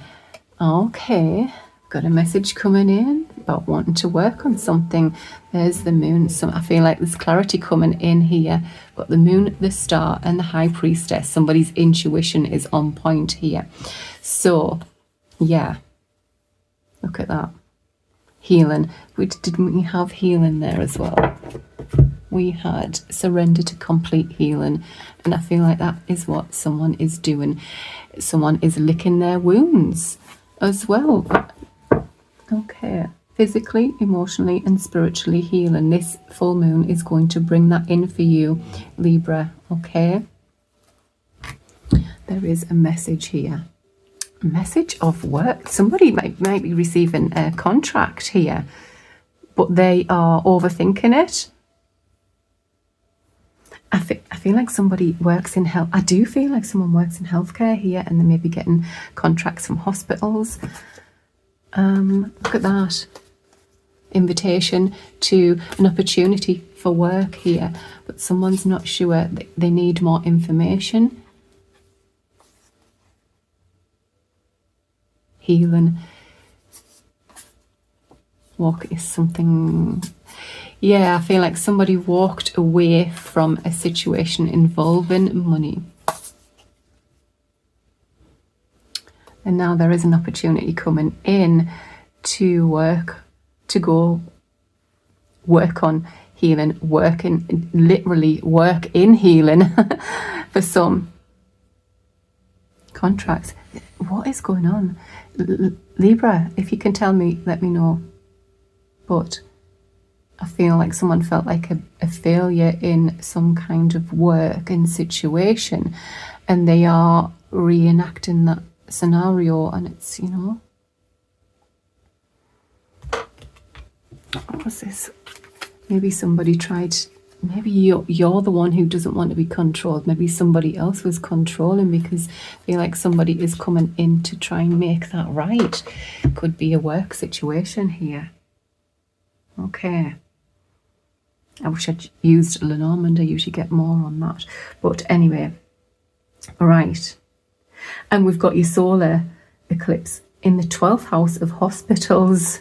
Okay, got a message coming in about wanting to work on something. There's the moon. So I feel like there's clarity coming in here. Got the moon, the star, and the high priestess. Somebody's intuition is on point here. So yeah, look at that. Healing. Didn't we have healing there as well? We had surrender to complete healing. And I feel like that is what someone is doing. Someone is licking their wounds as well. Okay. Physically, emotionally, and spiritually healing. This full moon is going to bring that in for you, Libra. Okay. There is a message here. Message of work. Somebody might be receiving a contract here, but they are overthinking it. I feel like somebody works in health. I do feel like someone works in healthcare here, and they may be getting contracts from hospitals. Look at that. Invitation to an opportunity for work here, but someone's not sure. They need more information. Healing. Walk is something. Yeah, I feel like somebody walked away from a situation involving money. And now there is an opportunity coming in to work, to go work on healing, literally work in healing for some. Contracts. What is going on? Libra, if you can tell me, let me know. But I feel like someone felt like a failure in some kind of work and situation, and they are reenacting that scenario, and it's, you know, what was this? Maybe somebody tried, maybe you're the one who doesn't want to be controlled. Maybe somebody else was controlling, because I feel like somebody is coming in to try and make that right. Could be a work situation here. Okay. I wish I'd used Lenormand. I usually get more on that. But anyway, all right. And we've got your solar eclipse in the 12th house of hospitals.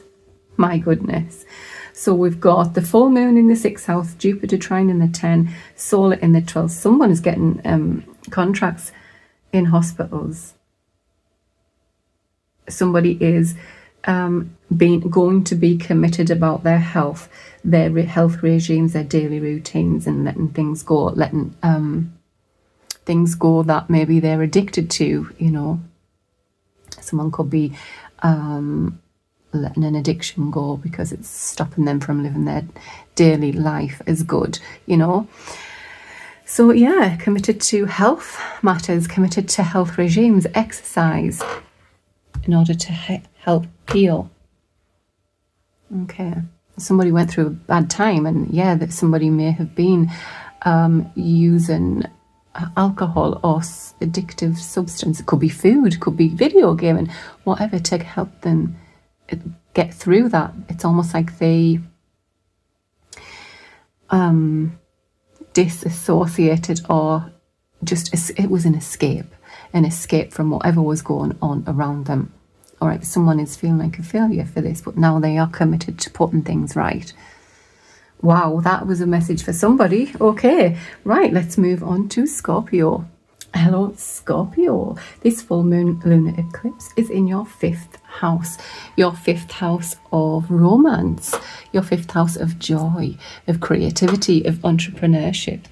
My goodness. So we've got the full moon in the 6th house, Jupiter trine in the 10, solar in the 12th. Someone is getting contracts in hospitals. Somebody is going to be committed about their health, their health regimes, their daily routines, and letting things go, letting things go that maybe they're addicted to, you know. Someone could be letting an addiction go because it's stopping them from living their daily life as good, you know. So yeah, committed to health matters, committed to health regimes, exercise in order to help heal. Okay, somebody went through a bad time, and yeah, that somebody may have been using alcohol or addictive substance. It could be food, could be video gaming, whatever, to help them get through that. It's almost like they disassociated, or just it was an escape from whatever was going on around them. All right, someone is feeling like a failure for this, but now they are committed to putting things right. Wow, that was a message for somebody. Okay, right, let's move on to Scorpio. Hello, Scorpio. This full moon lunar eclipse is in your 5th house. Your 5th house of romance. Your 5th house of joy, of creativity, of entrepreneurship,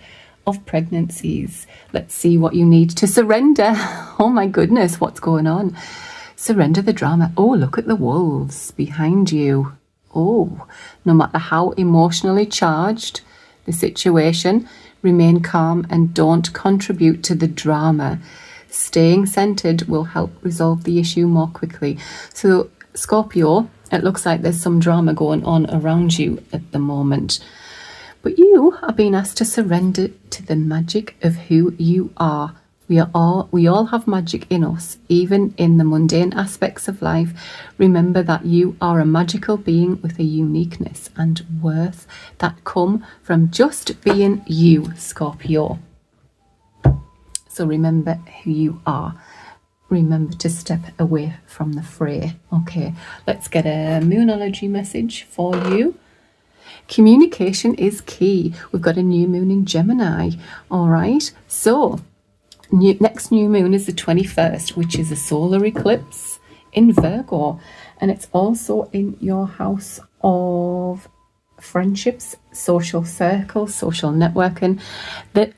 of pregnancies. Let's see what you need to surrender. Oh my goodness, what's going on? Surrender the drama. Oh, look at the wolves behind you. Oh, no matter how emotionally charged the situation, remain calm and don't contribute to the drama. Staying centered will help resolve the issue more quickly. So, Scorpio, it looks like there's some drama going on around you at the moment. But you are being asked to surrender to the magic of who you are. We all have magic in us, even in the mundane aspects of life. Remember that you are a magical being with a uniqueness and worth that come from just being you, Scorpio. So remember who you are. Remember to step away from the fray. Okay, let's get a moonology message for you. Communication is key. We've got a new moon in Gemini. All right, so next new moon is the 21st, which is a solar eclipse in Virgo, and it's also in your house of friendships, social circles, social networking.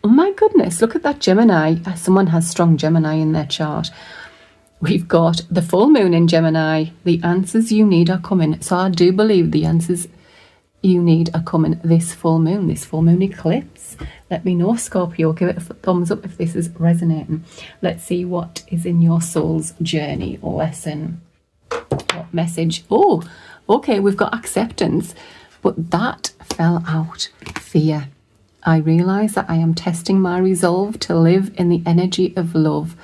Oh my goodness, look at that Gemini. Someone has strong Gemini in their chart. We've got the full moon in Gemini. The answers you need are coming. So I do believe the answers you need are coming this full moon eclipse. Let me know, Scorpio. Give it a thumbs up if this is resonating. Let's see what is in your soul's journey or lesson. What message? Oh, okay, we've got acceptance, but that fell out. Fear. I realise that I am testing my resolve to live in the energy of love.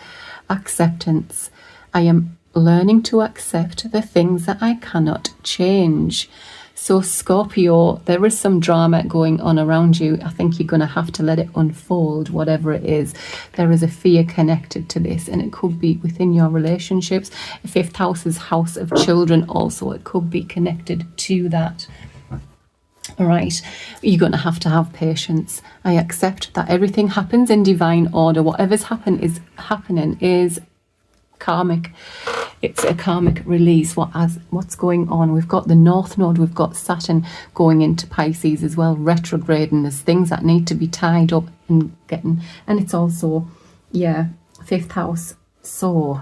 Acceptance. I am learning to accept the things that I cannot change. So Scorpio, there is some drama going on around you. I think you're going to have to let it unfold, whatever it is. There is a fear connected to this, and it could be within your relationships. 5th house is house of children also. It could be connected to that. All right, you're going to have patience. I accept that everything happens in divine order. Whatever's happening is karmic. it's a karmic release. What's going on? We've got the North Node, we've got Saturn going into Pisces as well, retrograde, and there's things that need to be tied up and and it's also, yeah, 5th house. So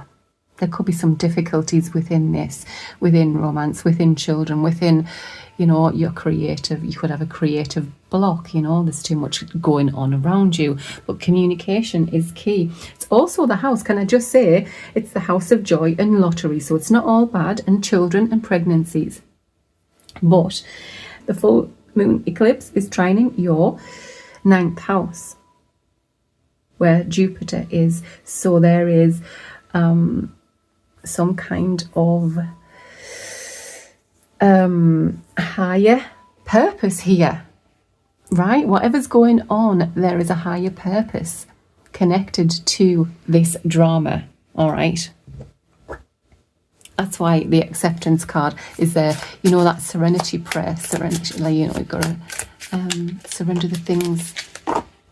there could be some difficulties within this, within romance, within children, within, you know, your creative. You could have a creative block, you know, there's too much going on around you. But communication is key. It's also the house, can I just say, it's the house of joy and lottery. So it's not all bad, and children and pregnancies. But the full moon eclipse is trining your 9th house, where Jupiter is. So there is some kind of higher purpose here, right? Whatever's going on, there is a higher purpose connected to this drama, all right? That's why the acceptance card is there. You know, that serenity prayer, serenity, like, you know, you've got to surrender the things,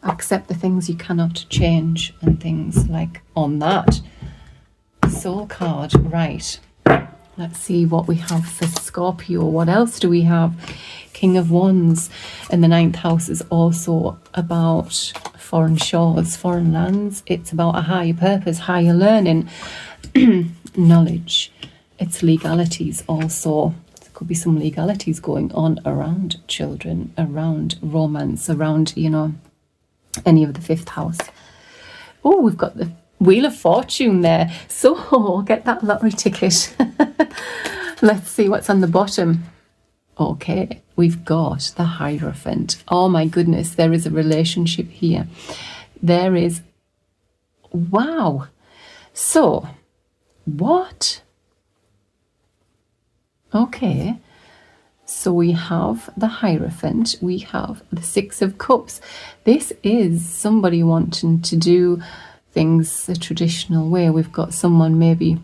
accept the things you cannot change, and things like on that. Soul card, right. Let's see what we have for Scorpio. What else do we have? King of Wands, and the 9th house is also about foreign shores, foreign lands. It's about a higher purpose, higher learning, knowledge. It's legalities also. There could be some legalities going on around children, around romance, around, you know, any of the 5th house. Oh, we've got the Wheel of Fortune there. So get that lottery ticket. Let's see what's on the bottom. Okay, we've got the Hierophant. Oh my goodness, there is a relationship here. There is, wow. So, what? Okay, so we have the Hierophant, we have the 6 of Cups. This is somebody wanting to do things the traditional way. We've got someone maybe,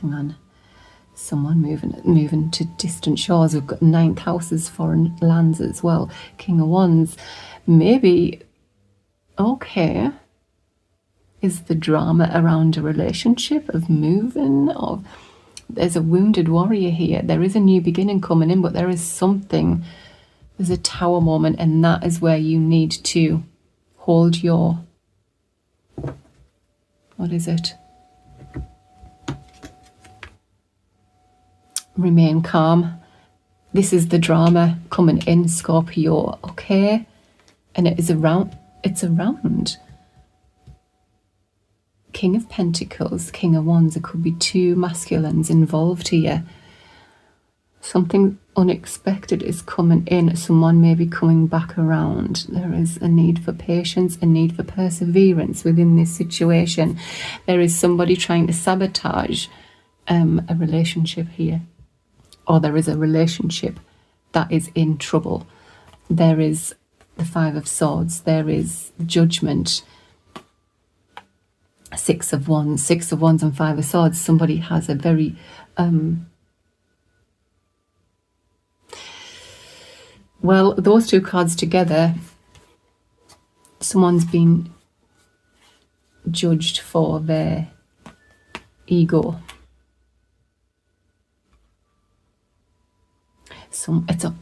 hang on, someone moving to distant shores. We've got 9th houses, foreign lands as well. King of Wands, maybe, okay, is the drama around a relationship of moving, of there's a wounded warrior here. There is a new beginning coming in, but there is something, there's a tower moment, and that is where you need to hold your, what is it? Remain calm. This is the drama coming in, Scorpio, okay? And it is around, it's around King of Pentacles, King of Wands. There could be 2 masculines involved here. Something unexpected is coming in. Someone may be coming back around. There is a need for patience, a need for perseverance within this situation. There is somebody trying to sabotage a relationship here. Or there is a relationship that is in trouble. There is the 5 of Swords. There is Judgment. 6 of Wands and 5 of Swords. Somebody has a very well, those 2 cards together, someone's been judged for their ego. It's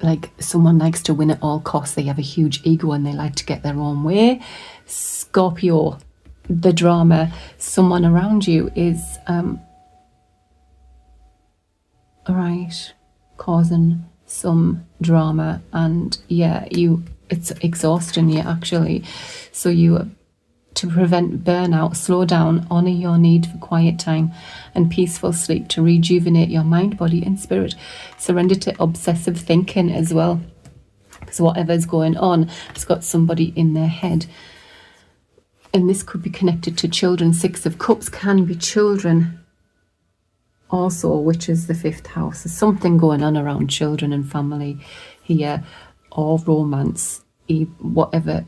like someone likes to win at all costs. They have a huge ego and they like to get their own way. Scorpio, the drama, someone around you is right, causing some drama, and yeah, it's exhausting you actually. So you, to prevent burnout, slow down, honor your need for quiet time and peaceful sleep to rejuvenate your mind, body and spirit. Surrender to obsessive thinking as well, because whatever's going on, it's got somebody in their head. And this could be connected to children. 6 of Cups can be children also, which is the 5th house. There's something going on around children and family here, or romance, whatever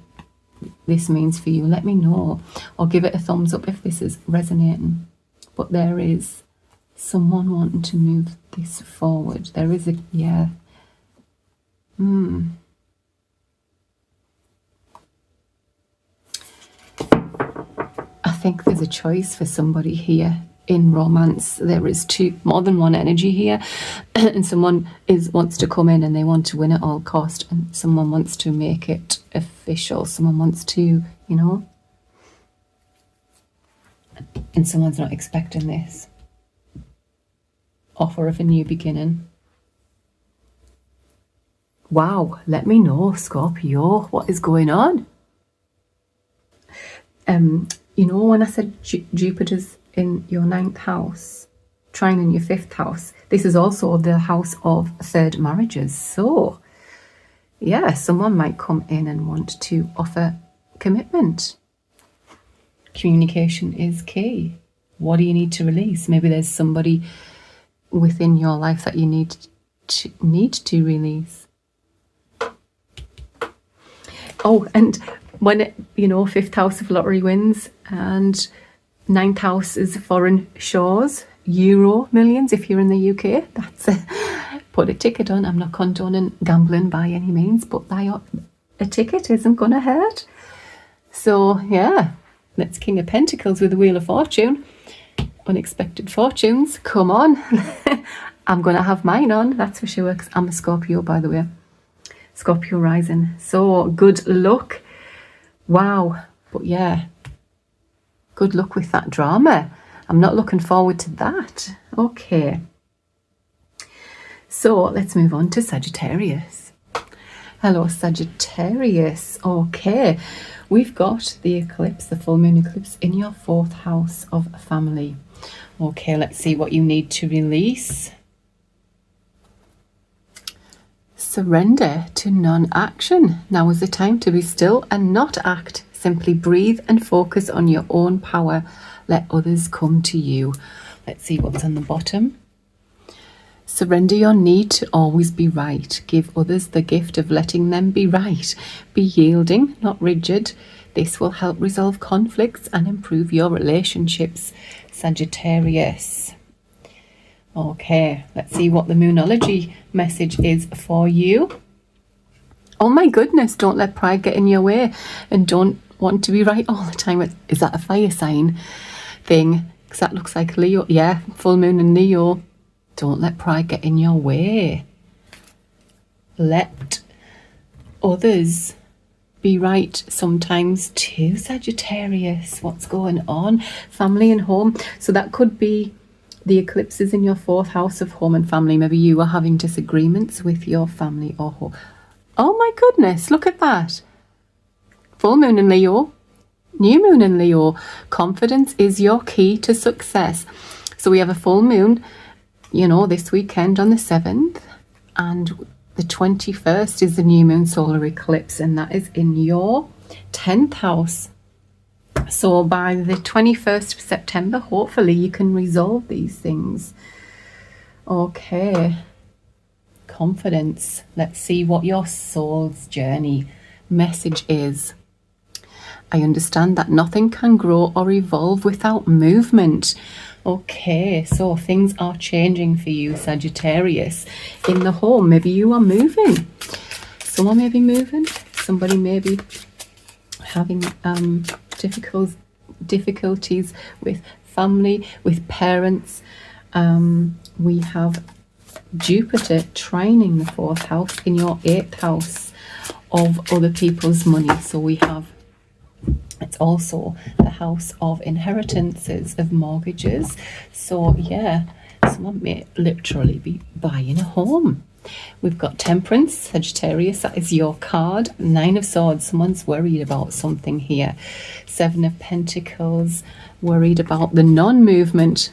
this means for you. Let me know, or give it a thumbs up if this is resonating. But there is someone wanting to move this forward. There is a, yeah. think there's a choice for somebody here in romance. There is more than one energy here, and someone wants to come in and they want to win at all cost, and someone wants to make it official. Someone wants to, you know, and someone's not expecting this offer of a new beginning. Wow, let me know, Scorpio, what is going on? You know, when I said Jupiter's in your 9th house, trine in your 5th house, this is also the house of third marriages. So, yeah, someone might come in and want to offer commitment. Communication is key. What do you need to release? Maybe there's somebody within your life that you need to release. Oh, and when it, you know, 5th house of lottery wins and 9th house is foreign shores, Euro millions if you're in the UK, that's put a ticket on. I'm not condoning gambling by any means, but buy a ticket isn't going to hurt. So, yeah, that's King of Pentacles with the Wheel of Fortune. Unexpected fortunes, come on. I'm going to have mine on, that's for sure, because I'm a Scorpio, by the way. Scorpio rising. So, good luck. Wow. But yeah, good luck with that drama. I'm not looking forward to that. Okay. So, let's move on to Sagittarius. Hello, Sagittarius. Okay. We've got the eclipse, the full moon eclipse, in your 4th house of family. Okay, let's see what you need to release. Surrender to non-action. Now is the time to be still and not act. Simply breathe and focus on your own power. Let others come to you. Let's see what's on the bottom. Surrender your need to always be right. Give others the gift of letting them be right. Be yielding, not rigid. This will help resolve conflicts and improve your relationships. Sagittarius. Okay, let's see what the Moonology message is for you. Oh my goodness, don't let pride get in your way and don't want to be right all the time. Is that a fire sign thing? Because that looks like Leo. Yeah, full moon in Leo. Don't let pride get in your way. Let others be right sometimes too, Sagittarius. What's going on? Family and home. So that could be the eclipses in your 4th house of home and family. Maybe you are having disagreements with your family or home. Oh my goodness, look at that. Full moon in Leo, new moon in Leo. Confidence is your key to success. So we have a full moon, you know, this weekend on the 7th, and the 21st is the new moon solar eclipse, and that is in your 10th house. So by the 21st of September, hopefully you can resolve these things. Okay. Confidence. Let's see what your soul's journey message is. I understand that nothing can grow or evolve without movement. Okay, so things are changing for you, Sagittarius. In the home, maybe you are moving. Someone may be moving. Somebody may be having difficulties with family, with parents. We have Jupiter trining the 4th house in your 8th house of other people's money. So we have, it's also the house of inheritances, of mortgages. So yeah, someone may literally be buying a home. We've got Temperance, Sagittarius, that is your card. 9 of Swords, someone's worried about something here. 7 of Pentacles, worried about the non-movement.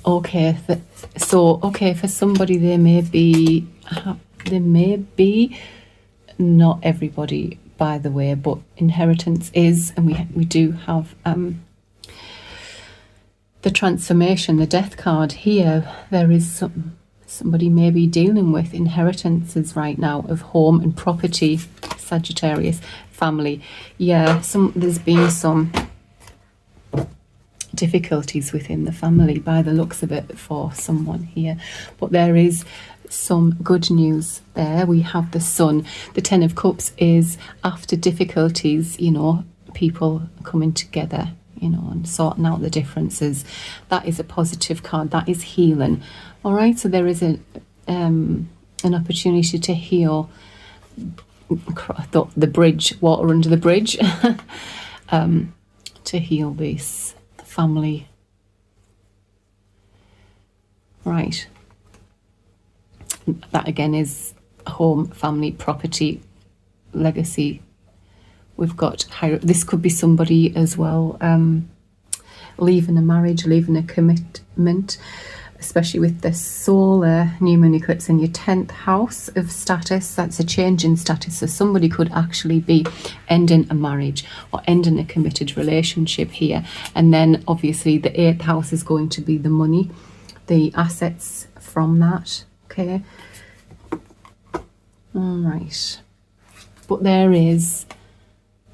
Okay, okay, for somebody there may be, not everybody, by the way, but inheritance is, and we do have the transformation, the death card here. There is somebody may be dealing with inheritances right now of home and property, Sagittarius, family. Yeah, there's been some difficulties within the family by the looks of it for someone here, but there is some good news there. We have the Sun. The 10 of Cups is after difficulties, you know, people coming together, you know, and sorting out the differences. That is a positive card. That is healing. All right, so there is an opportunity to heal. I thought the bridge, water under the bridge, to heal this family. Right. That again is home, family, property, legacy. We've got, this could be somebody as well, leaving a marriage, leaving a commitment, especially with the solar new moon eclipse in your 10th house of status. That's a change in status. So somebody could actually be ending a marriage or ending a committed relationship here. And then obviously the 8th house is going to be the money, the assets from that. Okay. All right. But there is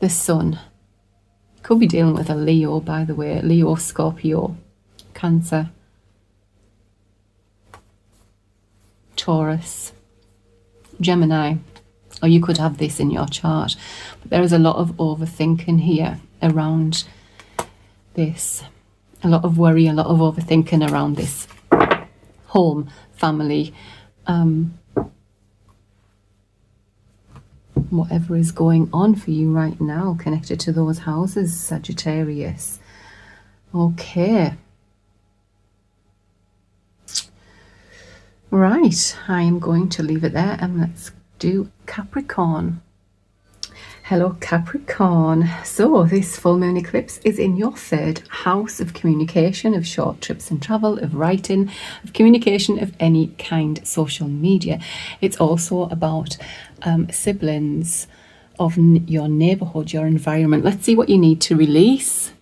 the sun. Could be dealing with a Leo, by the way. Leo, Scorpio, Cancer, Taurus, Gemini. Or you could have this in your chart. But there is a lot of overthinking here around this. A lot of worry, a lot of overthinking around this home, family, whatever is going on for you right now connected to those houses, Sagittarius. Okay. Right, I am going to leave it there and let's do Capricorn. Hello Capricorn. So this full moon eclipse is in your 3rd house of communication, of short trips and travel, of writing, of communication of any kind, social media. It's also about siblings, of your neighborhood, your environment. Let's see what you need to release.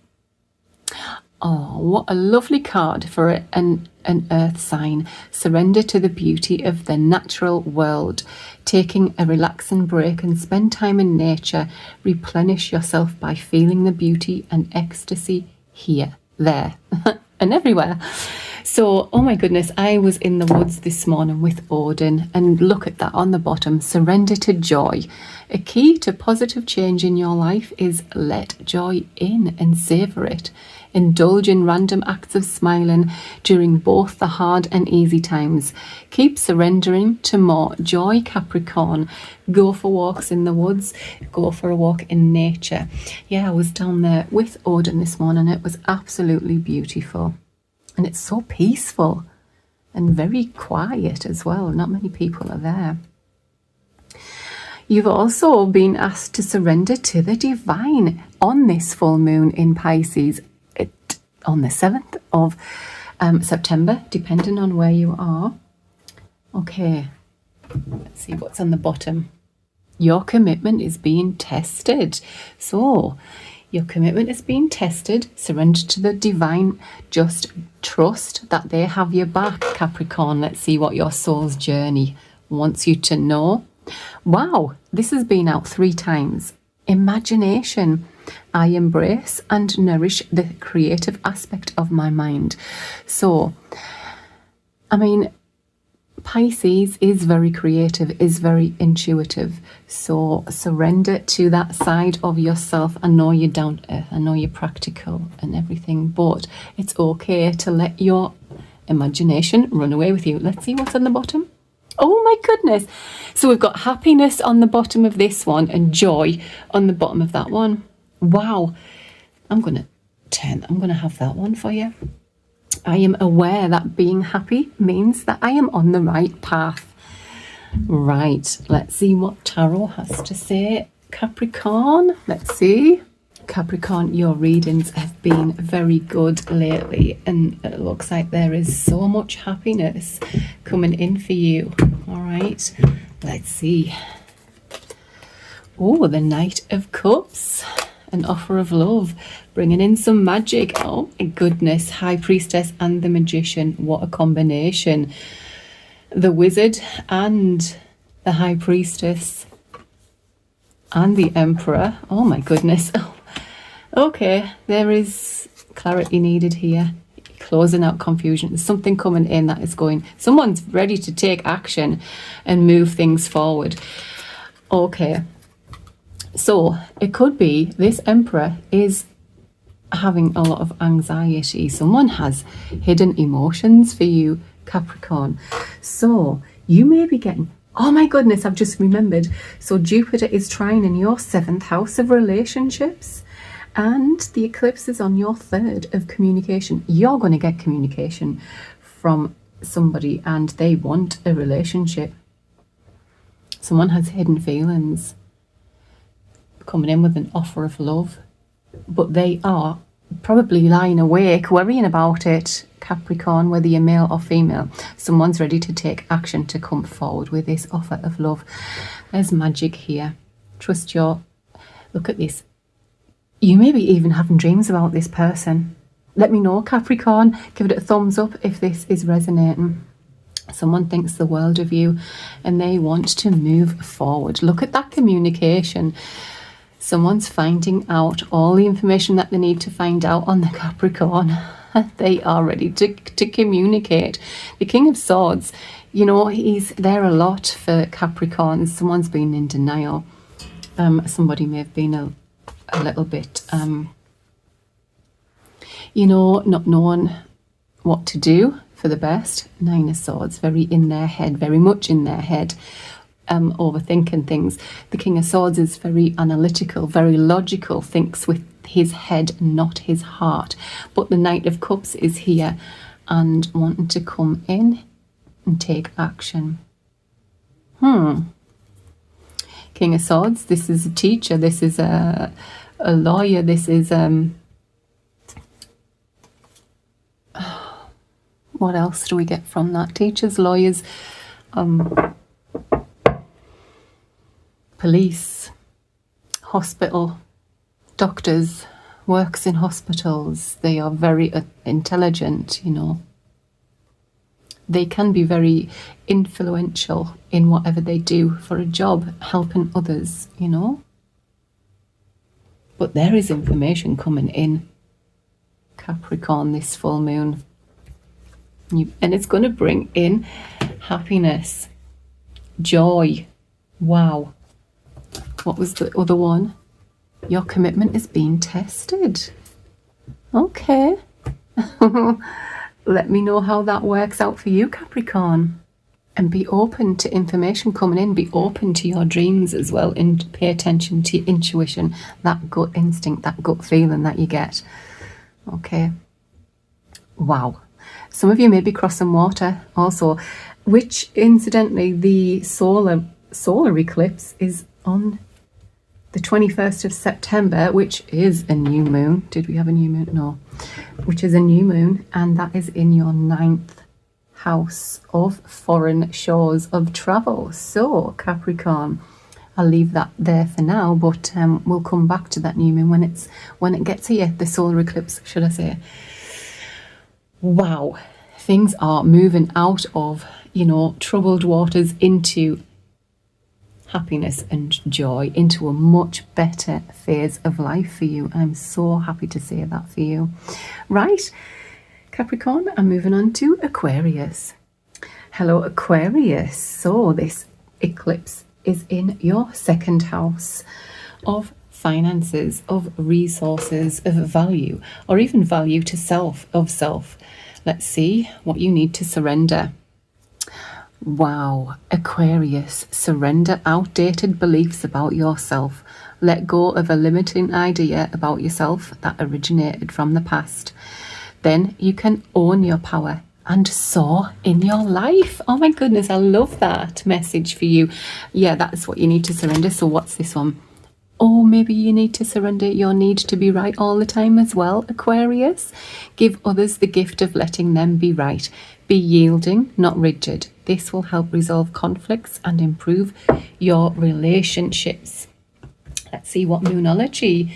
Oh, what a lovely card for an earth sign. Surrender to the beauty of the natural world. Taking a relaxing break and spend time in nature. Replenish yourself by feeling the beauty and ecstasy here, there, and everywhere. So, oh my goodness, I was in the woods this morning with Odin, and look at that on the bottom, surrender to joy. A key to positive change in your life is let joy in and savor it. Indulge in random acts of smiling during both the hard and easy times. Keep surrendering to more joy, Capricorn. Go for walks in the woods. Go for a walk in nature. Yeah, I was down there with Odin this morning. It was absolutely beautiful. And it's so peaceful and very quiet as well. Not many people are there. You've also been asked to surrender to the divine on this full moon in Pisces. On the 7th of September, depending on where you are. Okay, let's see what's on the bottom. Your commitment is being tested. So, your commitment is being tested. Surrender to the divine. Just trust that they have your back, Capricorn. Let's see what your soul's journey wants you to know. Wow, this has been out 3 times. Imagination. I embrace and nourish the creative aspect of my mind. So, I mean, Pisces is very creative, is very intuitive. So surrender to that side of yourself. I know you're down to earth, I know you're practical and everything, but it's okay to let your imagination run away with you. Let's see what's on the bottom. Oh my goodness. So we've got happiness on the bottom of this one and joy on the bottom of that one. Wow. I'm going to have that one for you. I am aware that being happy means that I am on the right path. Right. Let's see what Tarot has to say. Capricorn. Let's see. Capricorn, your readings have been very good lately, and it looks like there is so much happiness coming in for you. All right, let's see. Oh, the Knight of Cups, an offer of love, bringing in some magic. Oh my goodness, High Priestess and the Magician, what a combination. The Wizard and the High Priestess and the Emperor. Oh my goodness. Oh. Okay, there is clarity needed here. Closing out confusion. There's something coming in that is going... Someone's ready to take action and move things forward. Okay. So it could be this Emperor is having a lot of anxiety. Someone has hidden emotions for you, Capricorn. So you may be getting, oh my goodness, I've just remembered. So Jupiter is trine in your 7th house of relationships, and the eclipse is on your 3rd of communication. You're going to get communication from somebody and they want a relationship. Someone has hidden feelings coming in with an offer of love, but they are probably lying awake worrying about it, Capricorn, whether you're male or female. Someone's ready to take action to come forward with this offer of love. There's magic here. Trust your, look at this. You may be even having dreams about this person. Let me know, Capricorn. Give it a thumbs up if this is resonating. Someone thinks the world of you and they want to move forward. Look at that communication. Someone's finding out all the information that they need to find out on the Capricorn. They are ready to communicate. The King of Swords, you know, he's there a lot for Capricorns. Someone's been in denial. Somebody may have been a little bit, you know, not knowing what to do for the best. 9 of Swords, very in their head, very much in their head. Overthinking things. The King of Swords is very analytical, very logical, thinks with his head, not his heart. But the Knight of Cups is here and wanting to come in and take action. King of Swords, this is a teacher, this is a lawyer, this is what else do we get from that? Teachers, lawyers, police, hospital, doctors, works in hospitals. They are very intelligent, you know. They can be very influential in whatever they do for a job, helping others, you know. But there is information coming in, Capricorn, this full moon. And it's going to bring in happiness, joy. Wow. What was the other one? Your commitment is being tested. Okay. Let me know how that works out for you, Capricorn. And be open to information coming in. Be open to your dreams as well. And pay attention to your intuition, that gut instinct, that gut feeling that you get. Okay. Wow. Some of you may be crossing water also, which incidentally the solar eclipse is on the 21st of September, which is a new moon. Did we have a new moon? No. Which is a new moon, and that is in your 9th house of foreign shores of travel. So, Capricorn, I'll leave that there for now, but we'll come back to that new moon when it gets here, the solar eclipse, should I say. Wow. Things are moving out of, you know, troubled waters into happiness and joy, into a much better phase of life for you. I'm so happy to say that for you. Right, Capricorn, I'm moving on to Aquarius. Hello, Aquarius. So this eclipse is in your 2nd house of finances, of resources, of value, or even value to self, of self. Let's see what you need to surrender. Wow, Aquarius, surrender outdated beliefs about yourself. Let go of a limiting idea about yourself that originated from the past. Then you can own your power and soar in your life. Oh my goodness, I love that message for you. Yeah, that's what you need to surrender. So what's this one? Or maybe you need to surrender your need to be right all the time as well, Aquarius. Give others the gift of letting them be right. Be yielding, not rigid. This will help resolve conflicts and improve your relationships. Let's see what Moonology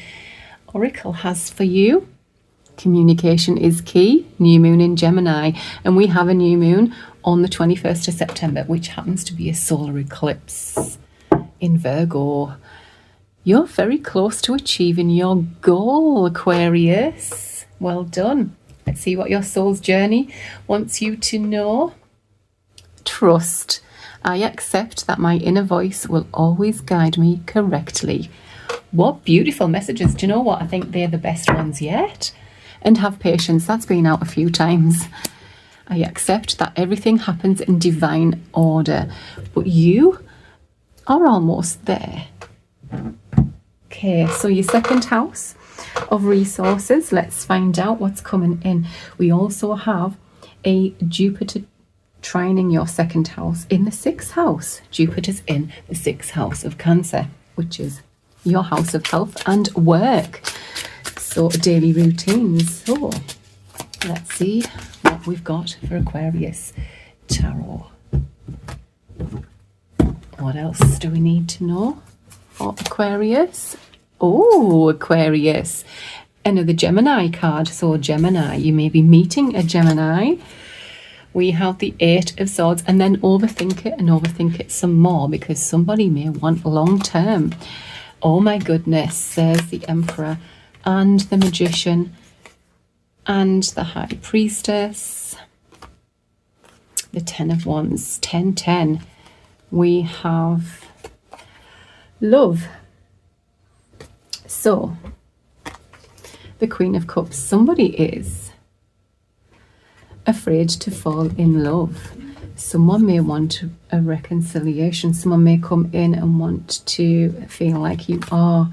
Oracle has for you. Communication is key. New moon in Gemini. And we have a new moon on the 21st of September, which happens to be a solar eclipse in Virgo. You're very close to achieving your goal, Aquarius. Well done. Let's see what your soul's journey wants you to know. Trust. I accept that my inner voice will always guide me correctly. What beautiful messages. Do you know what? I think they're the best ones yet. And have patience. That's been out a few times. I accept that everything happens in divine order, but you are almost there. Okay, so your second house of resources, let's find out what's coming in. We also have a Jupiter trining your second house in the 6th house. Jupiter's in the 6th house of Cancer, which is your house of health and work. So daily routines. So let's see what we've got for Aquarius Tarot. What else do we need to know for Aquarius? Oh, Aquarius. Another Gemini card. So Gemini, you may be meeting a Gemini. We have the 8 of Swords, and then overthink it and overthink it some more, because somebody may want long term. Oh my goodness, there's the Emperor and the Magician and the High Priestess. The 10 of Wands, 10. We have love. So, the Queen of Cups, somebody is afraid to fall in love. Someone may want a reconciliation. Someone may come in and want to feel like you are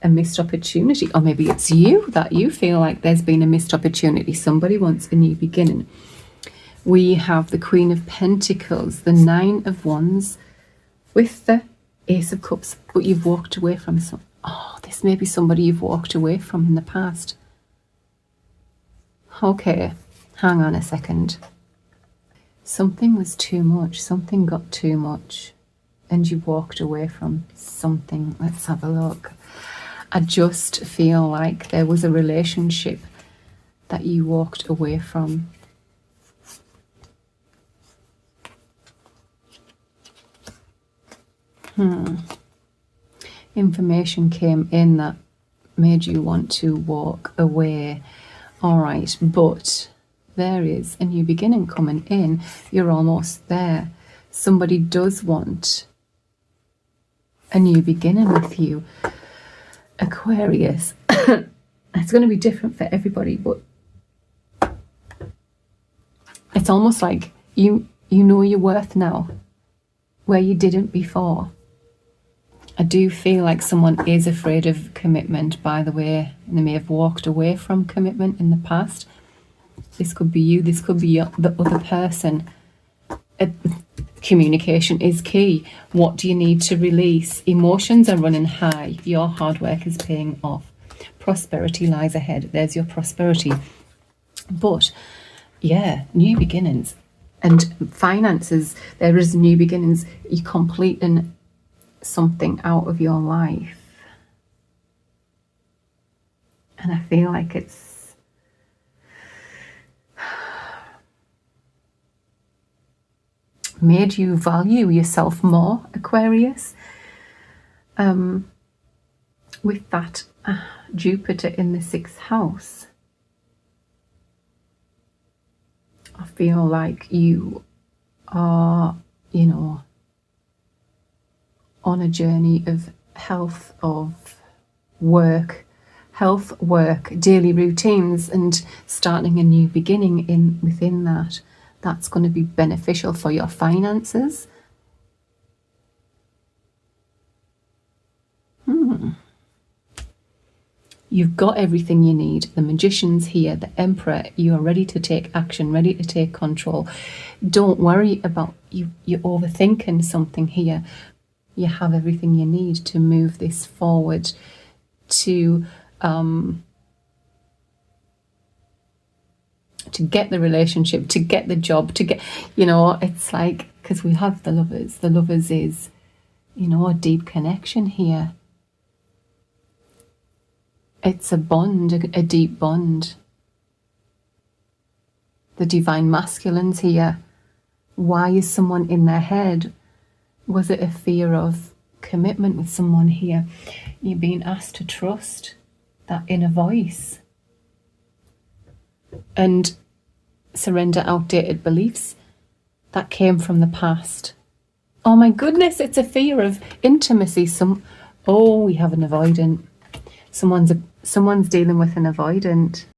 a missed opportunity, or maybe it's you that you feel like there's been a missed opportunity. Somebody wants a new beginning. We have the Queen of Pentacles, the 9 of Wands with the Ace of Cups, but you've walked away from some. Oh, this may be somebody you've walked away from in the past. Okay, hang on a second. Something was too much. Something got too much. And you walked away from something. Let's have a look. I just feel like there was a relationship that you walked away from. Information came in that made you want to walk away. All right, but there is a new beginning coming in. You're almost there. Somebody does want a new beginning with you, Aquarius. It's going to be different for everybody, but it's almost like you know your worth now, where you didn't before. I do feel like someone is afraid of commitment, by the way. They may have walked away from commitment in the past. This could be you. This could be the other person. Communication is key. What do you need to release? Emotions are running high. Your hard work is paying off. Prosperity lies ahead. There's your prosperity. But, yeah, new beginnings. And finances, there is new beginnings. You're completing something out of your life, and I feel like it's made you value yourself more, Aquarius. With that Jupiter in the 6th house, I feel like you are, on a journey of health, of work, daily routines, and starting a new beginning within that. That's going to be beneficial for your finances. You've got everything you need. The Magician's here, the Emperor. You are ready to take action, ready to take control. Don't worry about you're overthinking something here. You have everything you need to move this forward, to get the relationship, to get the job, to get, it's like, because we have the Lovers. The Lovers is, a deep connection here. It's a bond, a deep bond. The Divine Masculine's here. Why is someone in their head? Was it a fear of commitment with someone here? You're being asked to trust that inner voice and surrender outdated beliefs that came from the past. Oh my goodness, it's a fear of intimacy. Oh, we have an avoidant. Someone's dealing with an avoidant.